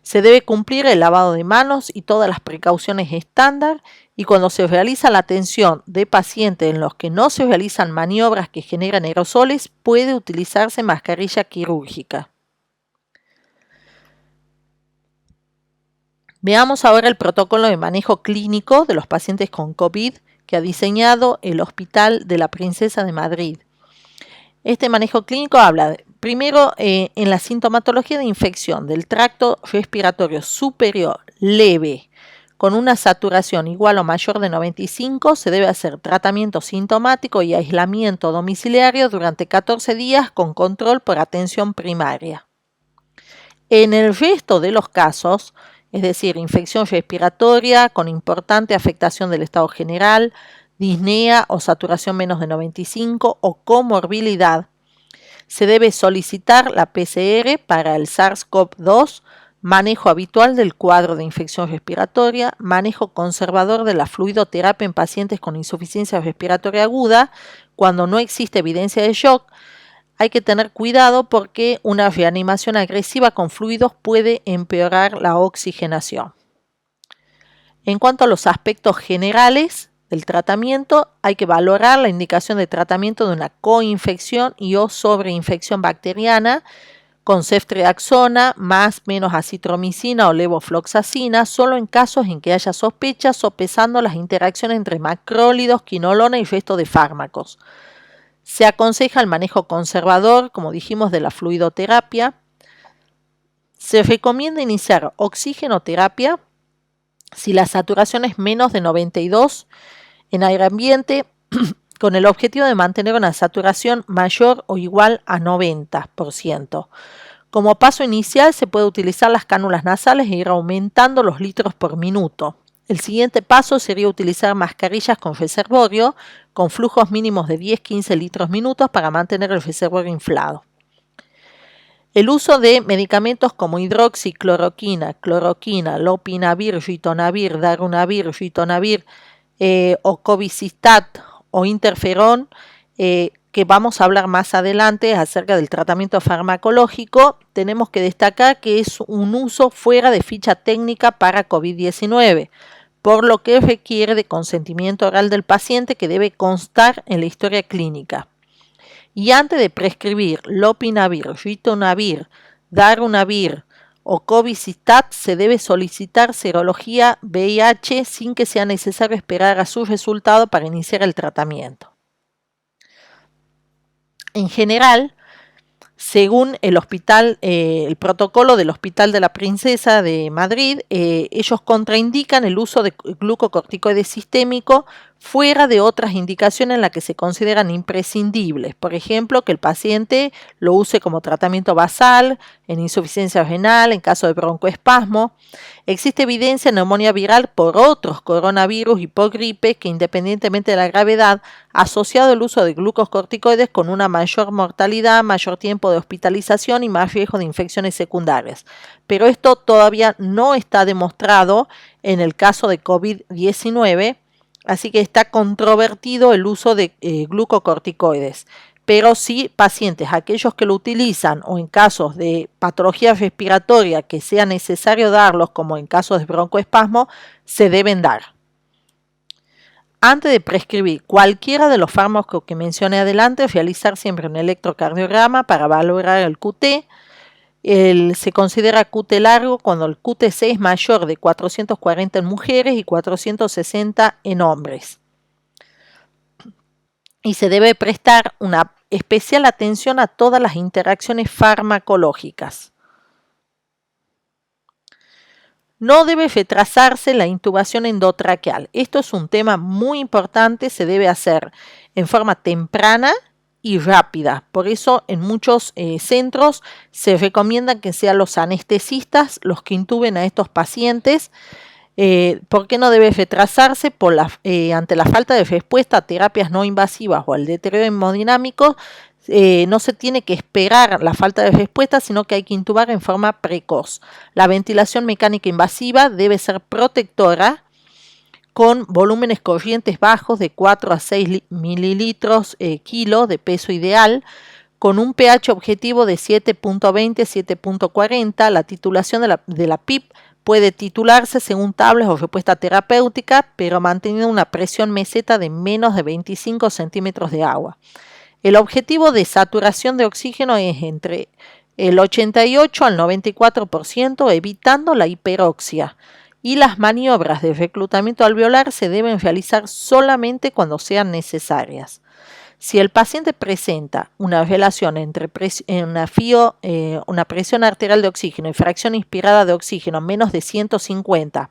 [SPEAKER 1] Se debe cumplir el lavado de manos y todas las precauciones estándar, y cuando se realiza la atención de pacientes en los que no se realizan maniobras que generan aerosoles, puede utilizarse mascarilla quirúrgica. Veamos ahora el protocolo de manejo clínico de los pacientes con COVID que ha diseñado el Hospital de la Princesa de Madrid. Este manejo clínico habla primero en la sintomatología de infección del tracto respiratorio superior leve con una saturación igual o mayor de 95, se debe hacer tratamiento sintomático y aislamiento domiciliario durante 14 días con control por atención primaria. En el resto de los casos, es decir, infección respiratoria con importante afectación del estado general, disnea o saturación menos de 95 o comorbilidad, se debe solicitar la PCR para el SARS-CoV-2, manejo habitual del cuadro de infección respiratoria, manejo conservador de la fluidoterapia en pacientes con insuficiencia respiratoria aguda, cuando no existe evidencia de shock. Hay que tener cuidado porque una reanimación agresiva con fluidos puede empeorar la oxigenación. En cuanto a los aspectos generales del tratamiento, hay que valorar la indicación de tratamiento de una coinfección y o sobreinfección bacteriana con ceftriaxona más menos acitromicina o levofloxacina, solo en casos en que haya sospechas, sopesando las interacciones entre macrólidos, quinolona y resto de fármacos. Se aconseja el manejo conservador, como dijimos, de la fluidoterapia. Se recomienda iniciar oxigenoterapia si la saturación es menos de 92 en aire ambiente, con el objetivo de mantener una saturación mayor o igual a 90%. Como paso inicial se puede utilizar las cánulas nasales e ir aumentando los litros por minuto. El siguiente paso sería utilizar mascarillas con reservorio con flujos mínimos de 10-15 litros minutos para mantener el reservorio inflado. El uso de medicamentos como hidroxicloroquina, cloroquina, lopinavir, ritonavir, darunavir, ritonavir o cobicistat o interferón, que vamos a hablar más adelante acerca del tratamiento farmacológico, tenemos que destacar que es un uso fuera de ficha técnica para COVID-19, por lo que requiere de consentimiento oral del paciente que debe constar en la historia clínica. Y antes de prescribir lopinavir, ritonavir, darunavir o cobicistat, se debe solicitar serología VIH sin que sea necesario esperar a su resultado para iniciar el tratamiento. En general, según el protocolo del Hospital de la Princesa de Madrid, ellos contraindican el uso de glucocorticoide sistémico fuera de otras indicaciones en las que se consideran imprescindibles. Por ejemplo, que el paciente lo use como tratamiento basal, en insuficiencia renal, en caso de broncoespasmo. Existe evidencia de neumonía viral por otros coronavirus y por gripe que, independientemente de la gravedad, ha asociado el uso de glucocorticoides con una mayor mortalidad, mayor tiempo de hospitalización y más riesgo de infecciones secundarias. Pero esto todavía no está demostrado en el caso de COVID-19, así que está controvertido el uso de glucocorticoides. Pero sí, pacientes, aquellos que lo utilizan o en casos de patología respiratoria que sea necesario darlos, como en casos de broncoespasmo, se deben dar. Antes de prescribir cualquiera de los fármacos que mencioné adelante, realizar siempre un electrocardiograma para valorar el QT. Se considera QT largo cuando el QTc es mayor de 440 en mujeres y 460 en hombres. Y se debe prestar una especial atención a todas las interacciones farmacológicas. No debe retrasarse la intubación endotraqueal. Esto es un tema muy importante, se debe hacer en forma temprana y rápida. Por eso en muchos centros se recomienda que sean los anestesistas los que intuben a estos pacientes. ¿Por qué no debe retrasarse? Ante la falta de respuesta a terapias no invasivas o al deterioro hemodinámico, no se tiene que esperar la falta de respuesta, sino que hay que intubar en forma precoz. La ventilación mecánica invasiva debe ser protectora, con volúmenes corrientes bajos de 4 a 6 mililitros kilo de peso ideal, con un pH objetivo de 7.20 7.40. La titulación de la PIP puede titularse según tablas o respuesta terapéutica, pero manteniendo una presión meseta de menos de 25 centímetros de agua. El objetivo de saturación de oxígeno es entre el 88 al 94%, evitando la hiperoxia. Y las maniobras de reclutamiento alveolar se deben realizar solamente cuando sean necesarias. Si el paciente presenta una relación entre una presión arterial de oxígeno y fracción inspirada de oxígeno menos de 150,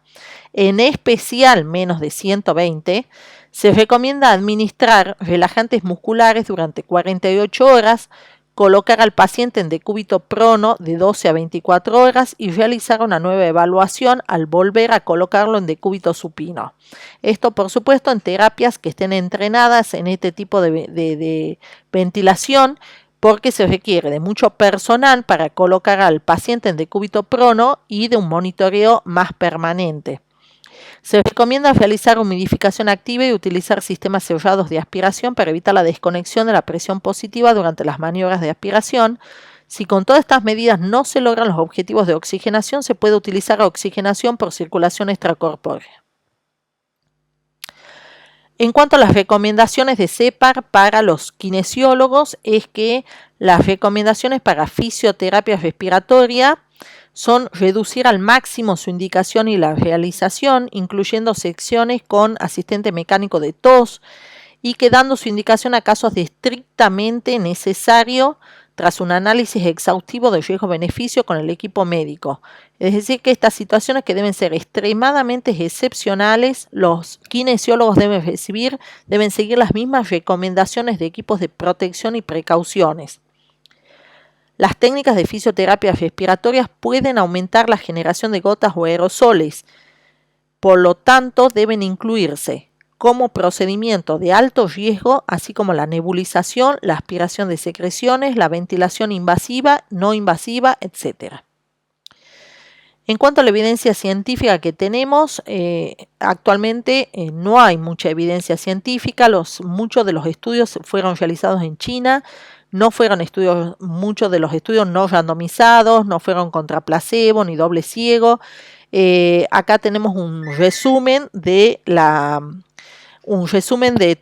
[SPEAKER 1] en especial menos de 120, se recomienda administrar relajantes musculares durante 48 horas, colocar al paciente en decúbito prono de 12 a 24 horas y realizar una nueva evaluación al volver a colocarlo en decúbito supino. Esto, por supuesto, en terapias que estén entrenadas en este tipo de ventilación, porque se requiere de mucho personal para colocar al paciente en decúbito prono y de un monitoreo más permanente. Se recomienda realizar humidificación activa y utilizar sistemas cerrados de aspiración para evitar la desconexión de la presión positiva durante las maniobras de aspiración. Si con todas estas medidas no se logran los objetivos de oxigenación, se puede utilizar oxigenación por circulación extracorpórea. En cuanto a las recomendaciones de CEPAR para los kinesiólogos, es que las recomendaciones para fisioterapia respiratoria son reducir al máximo su indicación y la realización, incluyendo secciones con asistente mecánico de tos y quedando su indicación a casos de estrictamente necesario tras un análisis exhaustivo de riesgo-beneficio con el equipo médico. Es decir, que estas situaciones que deben ser extremadamente excepcionales, los kinesiólogos deben seguir las mismas recomendaciones de equipos de protección y precauciones. Las técnicas de fisioterapia respiratorias pueden aumentar la generación de gotas o aerosoles, por lo tanto deben incluirse como procedimiento de alto riesgo, así como la nebulización, la aspiración de secreciones, la ventilación invasiva, no invasiva, etc. En cuanto a la evidencia científica que tenemos, actualmente no hay mucha evidencia científica. Muchos de los estudios fueron realizados en China. No fueron muchos de los estudios no randomizados, no fueron contra placebo ni doble ciego. Acá tenemos un resumen de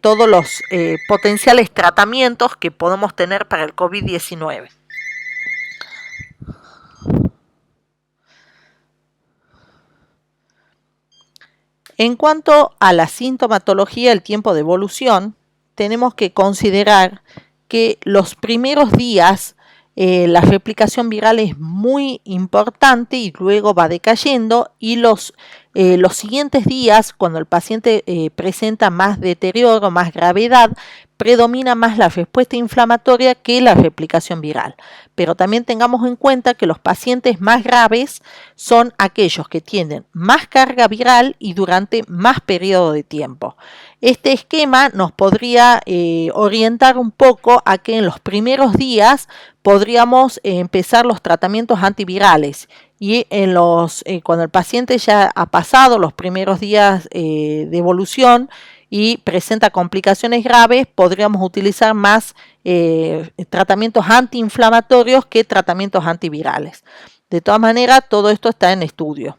[SPEAKER 1] todos los potenciales tratamientos que podemos tener para el COVID-19. En cuanto a la sintomatología, el tiempo de evolución, tenemos que considerar que los primeros días la replicación viral es muy importante y luego va decayendo, y los los siguientes días, cuando el paciente presenta más deterioro, más gravedad, predomina más la respuesta inflamatoria que la replicación viral. Pero también tengamos en cuenta que los pacientes más graves son aquellos que tienen más carga viral y durante más periodo de tiempo. Este esquema nos podría orientar un poco a que en los primeros días podríamos empezar los tratamientos antivirales y cuando el paciente ya ha pasado los primeros días de evolución y presenta complicaciones graves, podríamos utilizar más tratamientos antiinflamatorios que tratamientos antivirales. De todas maneras, todo esto está en estudio.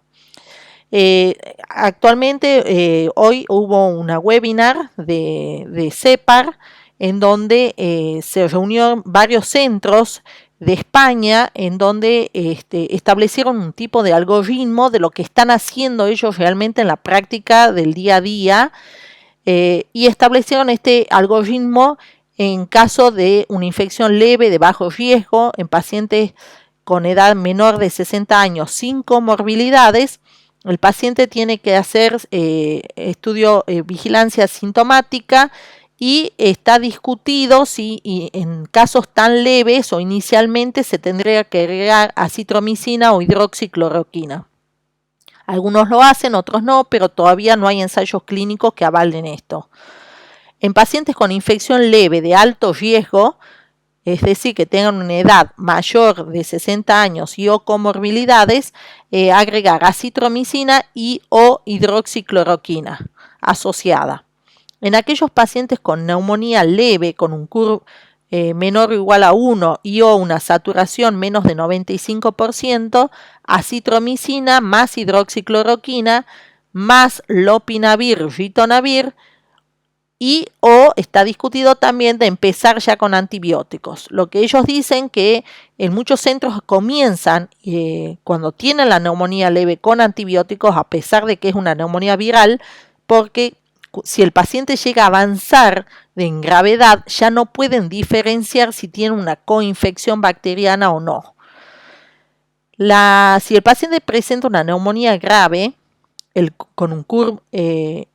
[SPEAKER 1] Actualmente, hoy hubo una webinar de CEPAR en donde se reunieron varios centros de España en donde establecieron un tipo de algoritmo de lo que están haciendo ellos realmente en la práctica del día a día y establecieron este algoritmo en caso de una infección leve de bajo riesgo en pacientes con edad menor de 60 años sin comorbilidades. El paciente tiene que hacer vigilancia sintomática y está discutido si en casos tan leves o inicialmente se tendría que agregar acitromicina o hidroxicloroquina. Algunos lo hacen, otros no, pero todavía no hay ensayos clínicos que avalen esto. En pacientes con infección leve de alto riesgo, es decir, que tengan una edad mayor de 60 años y o comorbilidades, agregar acitromicina y o hidroxicloroquina asociada. En aquellos pacientes con neumonía leve, con un CUR menor o igual a 1 y o una saturación menos de 95%, acitromicina más hidroxicloroquina más lopinavir, ritonavir, y o está discutido también de empezar ya con antibióticos. Lo que ellos dicen que en muchos centros comienzan cuando tienen la neumonía leve con antibióticos, a pesar de que es una neumonía viral, porque si el paciente llega a avanzar en gravedad, ya no pueden diferenciar si tiene una coinfección bacteriana o no. Si el paciente presenta una neumonía grave, con un CUR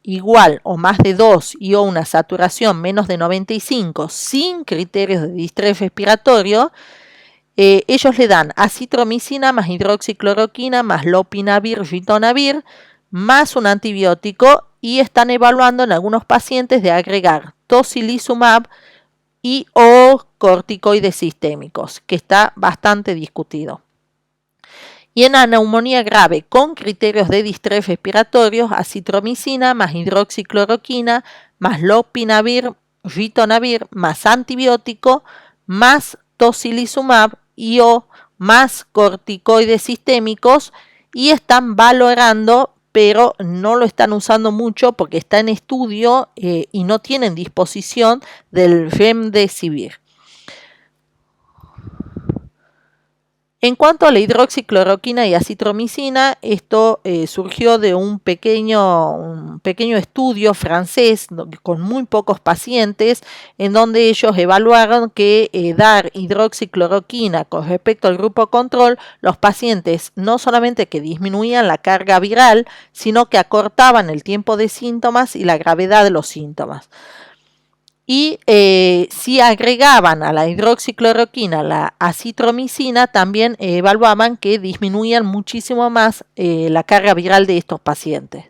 [SPEAKER 1] igual o más de 2 y o una saturación menos de 95 sin criterios de distrés respiratorio, ellos le dan acitromicina más hidroxicloroquina más lopinavir, ritonavir más un antibiótico y están evaluando en algunos pacientes de agregar tocilizumab y o corticoides sistémicos, que está bastante discutido. Y en la neumonía grave con criterios de distrés respiratorio, acitromicina más hidroxicloroquina más lopinavir, ritonavir más antibiótico más tocilizumab y o más corticoides sistémicos, y están valorando, pero no lo están usando mucho porque está en estudio y no tienen disposición del remdesivir. En cuanto a la hidroxicloroquina y acitromicina, esto surgió de un pequeño estudio francés con muy pocos pacientes, en donde ellos evaluaron que dar hidroxicloroquina con respecto al grupo control, los pacientes no solamente que disminuían la carga viral, sino que acortaban el tiempo de síntomas y la gravedad de los síntomas. Y si agregaban a la hidroxicloroquina la acitromicina, también evaluaban que disminuían muchísimo más la carga viral de estos pacientes.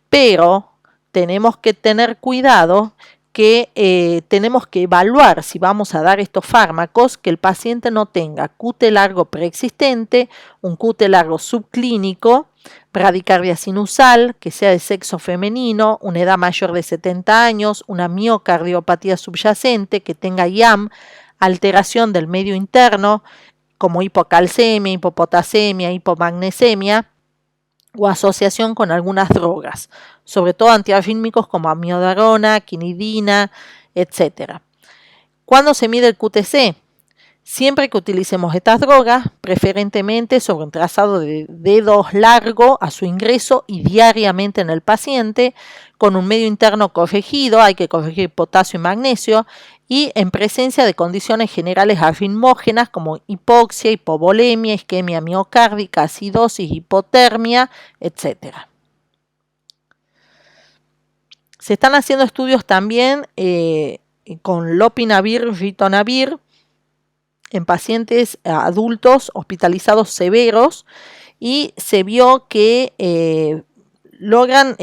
[SPEAKER 1] Pero tenemos que tener cuidado que tenemos que evaluar si vamos a dar estos fármacos que el paciente no tenga QT largo preexistente, un QT largo subclínico, bradicardia sinusal, que sea de sexo femenino, una edad mayor de 70 años, una miocardiopatía subyacente, que tenga IAM, alteración del medio interno, como hipocalcemia, hipopotasemia, hipomagnesemia, o asociación con algunas drogas, sobre todo antiarrítmicos como amiodarona, quinidina, etc. ¿Cuándo se mide el QTc? Siempre que utilicemos estas drogas, preferentemente sobre un trazado de dedos largo a su ingreso y diariamente en el paciente, con un medio interno corregido, hay que corregir potasio y magnesio, y en presencia de condiciones generales arritmógenas como hipoxia, hipovolemia, isquemia miocárdica, acidosis, hipotermia, etc. Se están haciendo estudios también con lopinavir, ritonavir en pacientes adultos hospitalizados severos y se vio que logran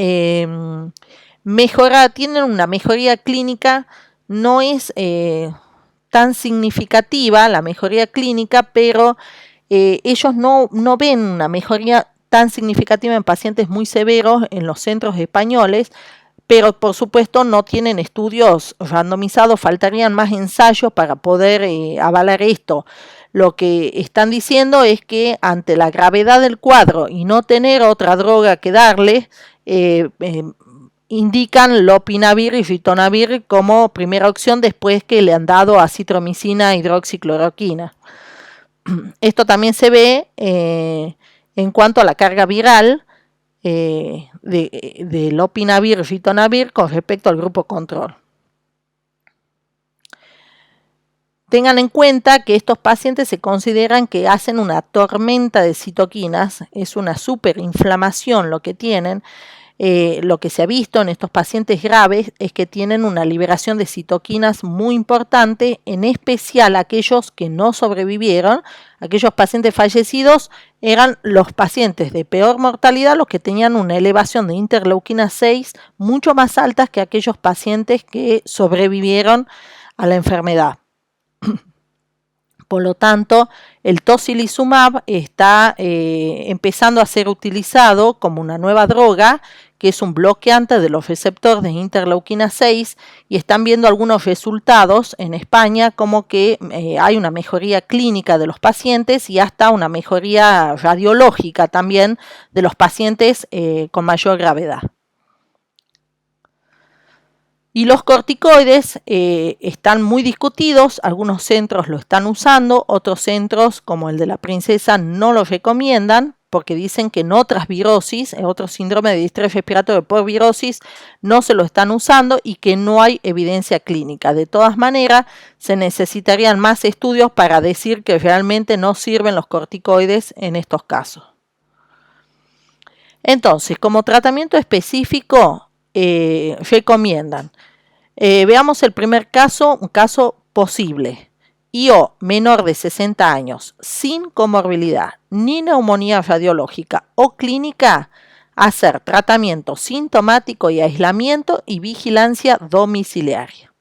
[SPEAKER 1] mejorar, tienen una mejoría clínica, no es tan significativa la mejoría clínica, pero ellos no ven una mejoría tan significativa en pacientes muy severos en los centros españoles, pero por supuesto no tienen estudios randomizados, faltarían más ensayos para poder avalar esto. Lo que están diciendo es que ante la gravedad del cuadro y no tener otra droga que darle, indican lopinavir y ritonavir como primera opción después que le han dado acitromicina e hidroxicloroquina. Esto también se ve en cuanto a la carga viral de lopinavir y ritonavir con respecto al grupo control. Tengan en cuenta que estos pacientes se consideran que hacen una tormenta de citoquinas, es una superinflamación lo que tienen. Lo que se ha visto en estos pacientes graves es que tienen una liberación de citoquinas muy importante, en especial aquellos que no sobrevivieron. Aquellos pacientes fallecidos eran los pacientes de peor mortalidad, los que tenían una elevación de interleuquina 6 mucho más altas que aquellos pacientes que sobrevivieron a la enfermedad. Por lo tanto, el tocilizumab está empezando a ser utilizado como una nueva droga, que es un bloqueante de los receptores de interleuquina 6, y están viendo algunos resultados en España como que hay una mejoría clínica de los pacientes y hasta una mejoría radiológica también de los pacientes con mayor gravedad. Y los corticoides están muy discutidos, algunos centros lo están usando, otros centros como el de la Princesa no lo recomiendan porque dicen que en otras virosis, en otros síndromes de distrés respiratorio por virosis, no se lo están usando y que no hay evidencia clínica. De todas maneras, se necesitarían más estudios para decir que realmente no sirven los corticoides en estos casos. Entonces, como tratamiento específico, recomiendan. Veamos el primer caso, un caso posible. IO menor de 60 años, sin comorbilidad, ni neumonía radiológica o clínica, hacer tratamiento sintomático y aislamiento y vigilancia domiciliaria.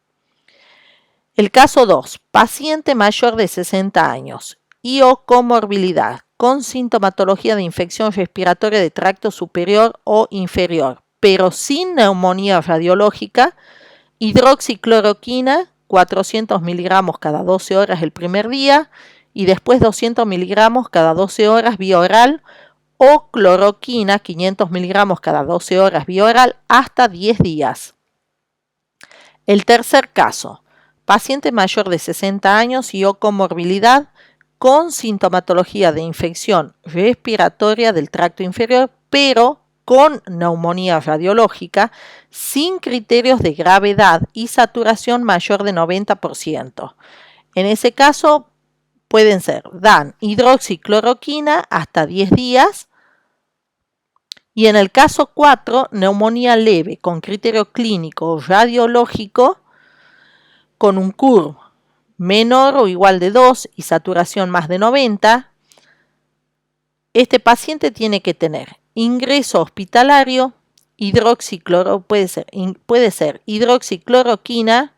[SPEAKER 1] El caso 2, paciente mayor de 60 años, IO comorbilidad, con sintomatología de infección respiratoria de tracto superior o inferior, pero sin neumonía radiológica, hidroxicloroquina, 400 miligramos cada 12 horas el primer día y después 200 miligramos cada 12 horas vía oral, o cloroquina, 500 miligramos cada 12 horas vía oral hasta 10 días. El tercer caso, paciente mayor de 60 años y o comorbilidad con sintomatología de infección respiratoria del tracto inferior, pero con neumonía radiológica, sin criterios de gravedad y saturación mayor de 90%. En ese caso, pueden ser, dan hidroxicloroquina hasta 10 días, y en el caso 4, neumonía leve con criterio clínico radiológico, con un CUR menor o igual de 2 y saturación más de 90, este paciente tiene que tener ingreso hospitalario, puede ser hidroxicloroquina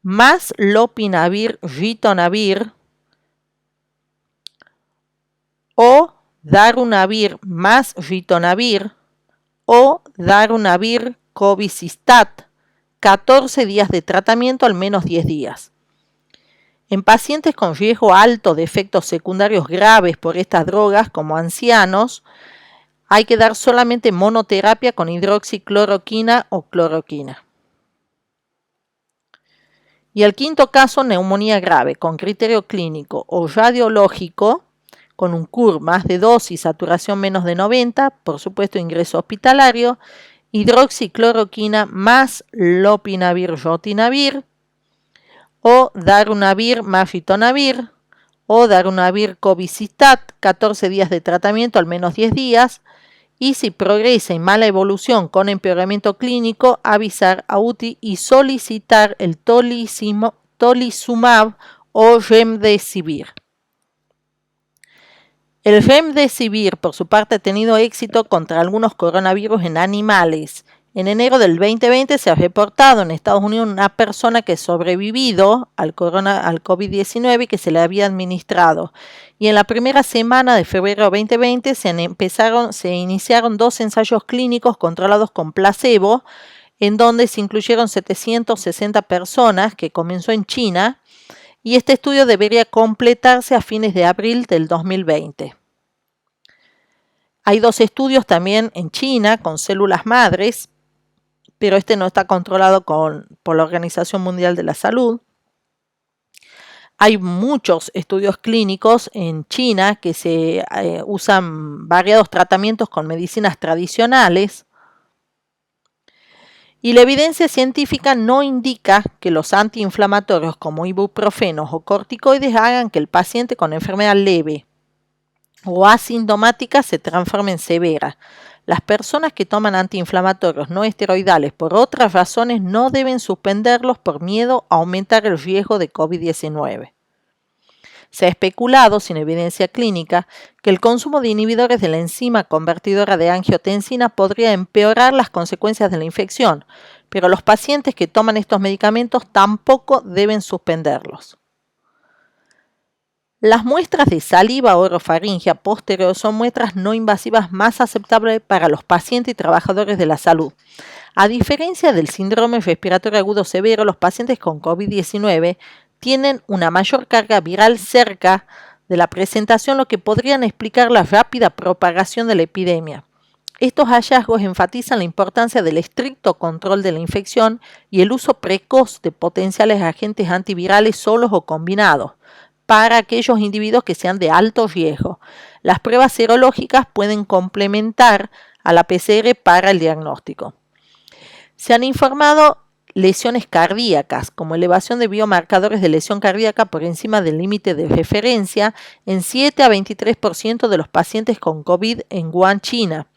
[SPEAKER 1] más lopinavir, ritonavir o darunavir más ritonavir o darunavir cobicistat, 14 días de tratamiento al menos 10 días. En pacientes con riesgo alto de efectos secundarios graves por estas drogas, como ancianos, hay que dar solamente monoterapia con hidroxicloroquina o cloroquina. Y el quinto caso, neumonía grave con criterio clínico o radiológico, con un CUR más de 2 y saturación menos de 90, por supuesto ingreso hospitalario, hidroxicloroquina más lopinavir, rotinavir, o darunavir más ritonavir, o darunavir cobicistat, 14 días de tratamiento al menos 10 días, y si progresa en mala evolución con empeoramiento clínico, avisar a UTI y solicitar el tolizumab o remdesivir. El remdesivir, por su parte, ha tenido éxito contra algunos coronavirus en animales. En enero del 2020 se ha reportado en Estados Unidos una persona que ha sobrevivido al COVID-19 y que se le había administrado. Y en la primera semana de febrero 2020 se iniciaron 2 ensayos clínicos controlados con placebo, en donde se incluyeron 760 personas, que comenzó en China, y este estudio debería completarse a fines de abril del 2020. Hay 2 estudios también en China con células madres, pero este no está controlado por la Organización Mundial de la Salud. Hay muchos estudios clínicos en China que se usan variados tratamientos con medicinas tradicionales. Y la evidencia científica no indica que los antiinflamatorios como ibuprofenos o corticoides hagan que el paciente con enfermedad leve o asintomática se transforme en severa. Las personas que toman antiinflamatorios no esteroidales por otras razones no deben suspenderlos por miedo a aumentar el riesgo de COVID-19. Se ha especulado, sin evidencia clínica, que el consumo de inhibidores de la enzima convertidora de angiotensina podría empeorar las consecuencias de la infección, pero los pacientes que toman estos medicamentos tampoco deben suspenderlos. Las muestras de saliva o orofaringia posterior son muestras no invasivas más aceptables para los pacientes y trabajadores de la salud. A diferencia del síndrome respiratorio agudo severo, los pacientes con COVID-19 tienen una mayor carga viral cerca de la presentación, lo que podrían explicar la rápida propagación de la epidemia. Estos hallazgos enfatizan la importancia del estricto control de la infección y el uso precoz de potenciales agentes antivirales solos o combinados para aquellos individuos que sean de alto riesgo. Las pruebas serológicas pueden complementar a la PCR para el diagnóstico. Se han informado lesiones cardíacas, como elevación de biomarcadores de lesión cardíaca por encima del límite de referencia en 7 a 23% de los pacientes con COVID en Wuhan, China.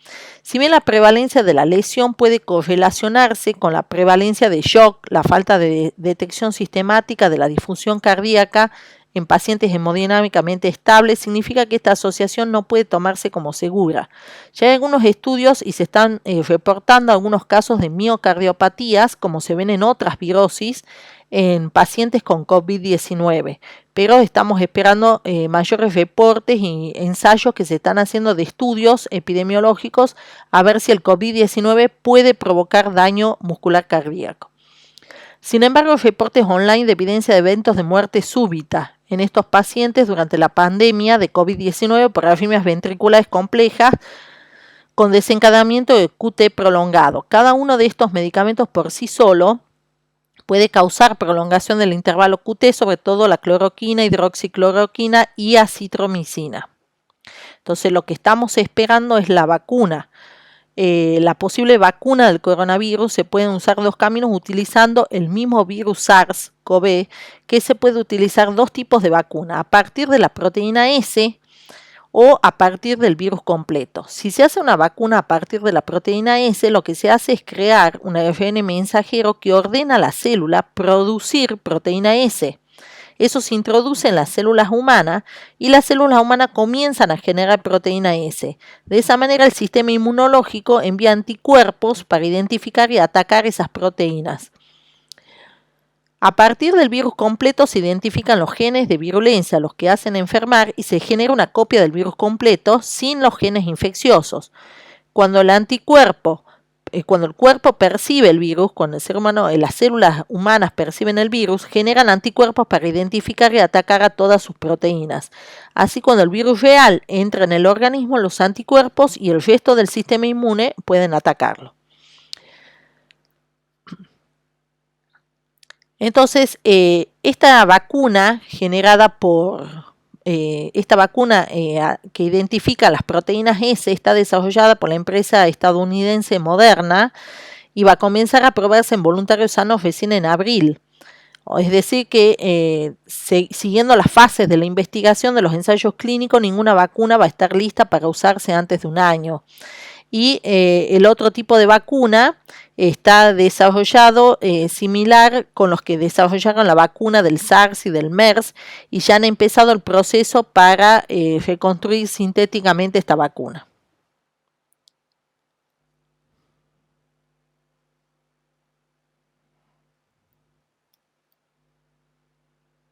[SPEAKER 1] Si bien la prevalencia de la lesión puede correlacionarse con la prevalencia de shock, la falta de detección sistemática de la difusión cardíaca en pacientes hemodinámicamente estables, significa que esta asociación no puede tomarse como segura. Ya hay algunos estudios y se están reportando algunos casos de miocardiopatías, como se ven en otras virosis, en pacientes con COVID-19, pero estamos esperando mayores reportes y ensayos que se están haciendo de estudios epidemiológicos a ver si el COVID-19 puede provocar daño muscular cardíaco. Sin embargo, reportes online de evidencia de eventos de muerte súbita en estos pacientes durante la pandemia de COVID-19 por arritmias ventriculares complejas con desencadenamiento de QT prolongado. Cada uno de estos medicamentos por sí solo puede causar prolongación del intervalo QT, sobre todo la cloroquina, hidroxicloroquina y acitromicina. Entonces, lo que estamos esperando es la vacuna. La posible vacuna del coronavirus. Se pueden usar 2 caminos utilizando el mismo virus SARS-CoV, que se puede utilizar 2 tipos de vacuna, a partir de la proteína S o a partir del virus completo. Si se hace una vacuna a partir de la proteína S, lo que se hace es crear un ARN mensajero que ordena a la célula producir proteína S. Eso se introduce en las células humanas y las células humanas comienzan a generar proteína S. De esa manera el sistema inmunológico envía anticuerpos para identificar y atacar esas proteínas. A partir del virus completo se identifican los genes de virulencia, los que hacen enfermar, y se genera una copia del virus completo sin los genes infecciosos. Cuando el cuerpo percibe el virus, cuando el ser humano, las células humanas perciben el virus, generan anticuerpos para identificar y atacar a todas sus proteínas. Así, cuando el virus real entra en el organismo, los anticuerpos y el resto del sistema inmune pueden atacarlo. Entonces, esta vacuna que identifica las proteínas S está desarrollada por la empresa estadounidense Moderna y va a comenzar a probarse en voluntarios sanos recién en abril. Es decir que siguiendo las fases de la investigación de los ensayos clínicos, ninguna vacuna va a estar lista para usarse antes de un año. Y el otro tipo de vacuna está desarrollado similar con los que desarrollaron la vacuna del SARS y del MERS, y ya han empezado el proceso para reconstruir sintéticamente esta vacuna.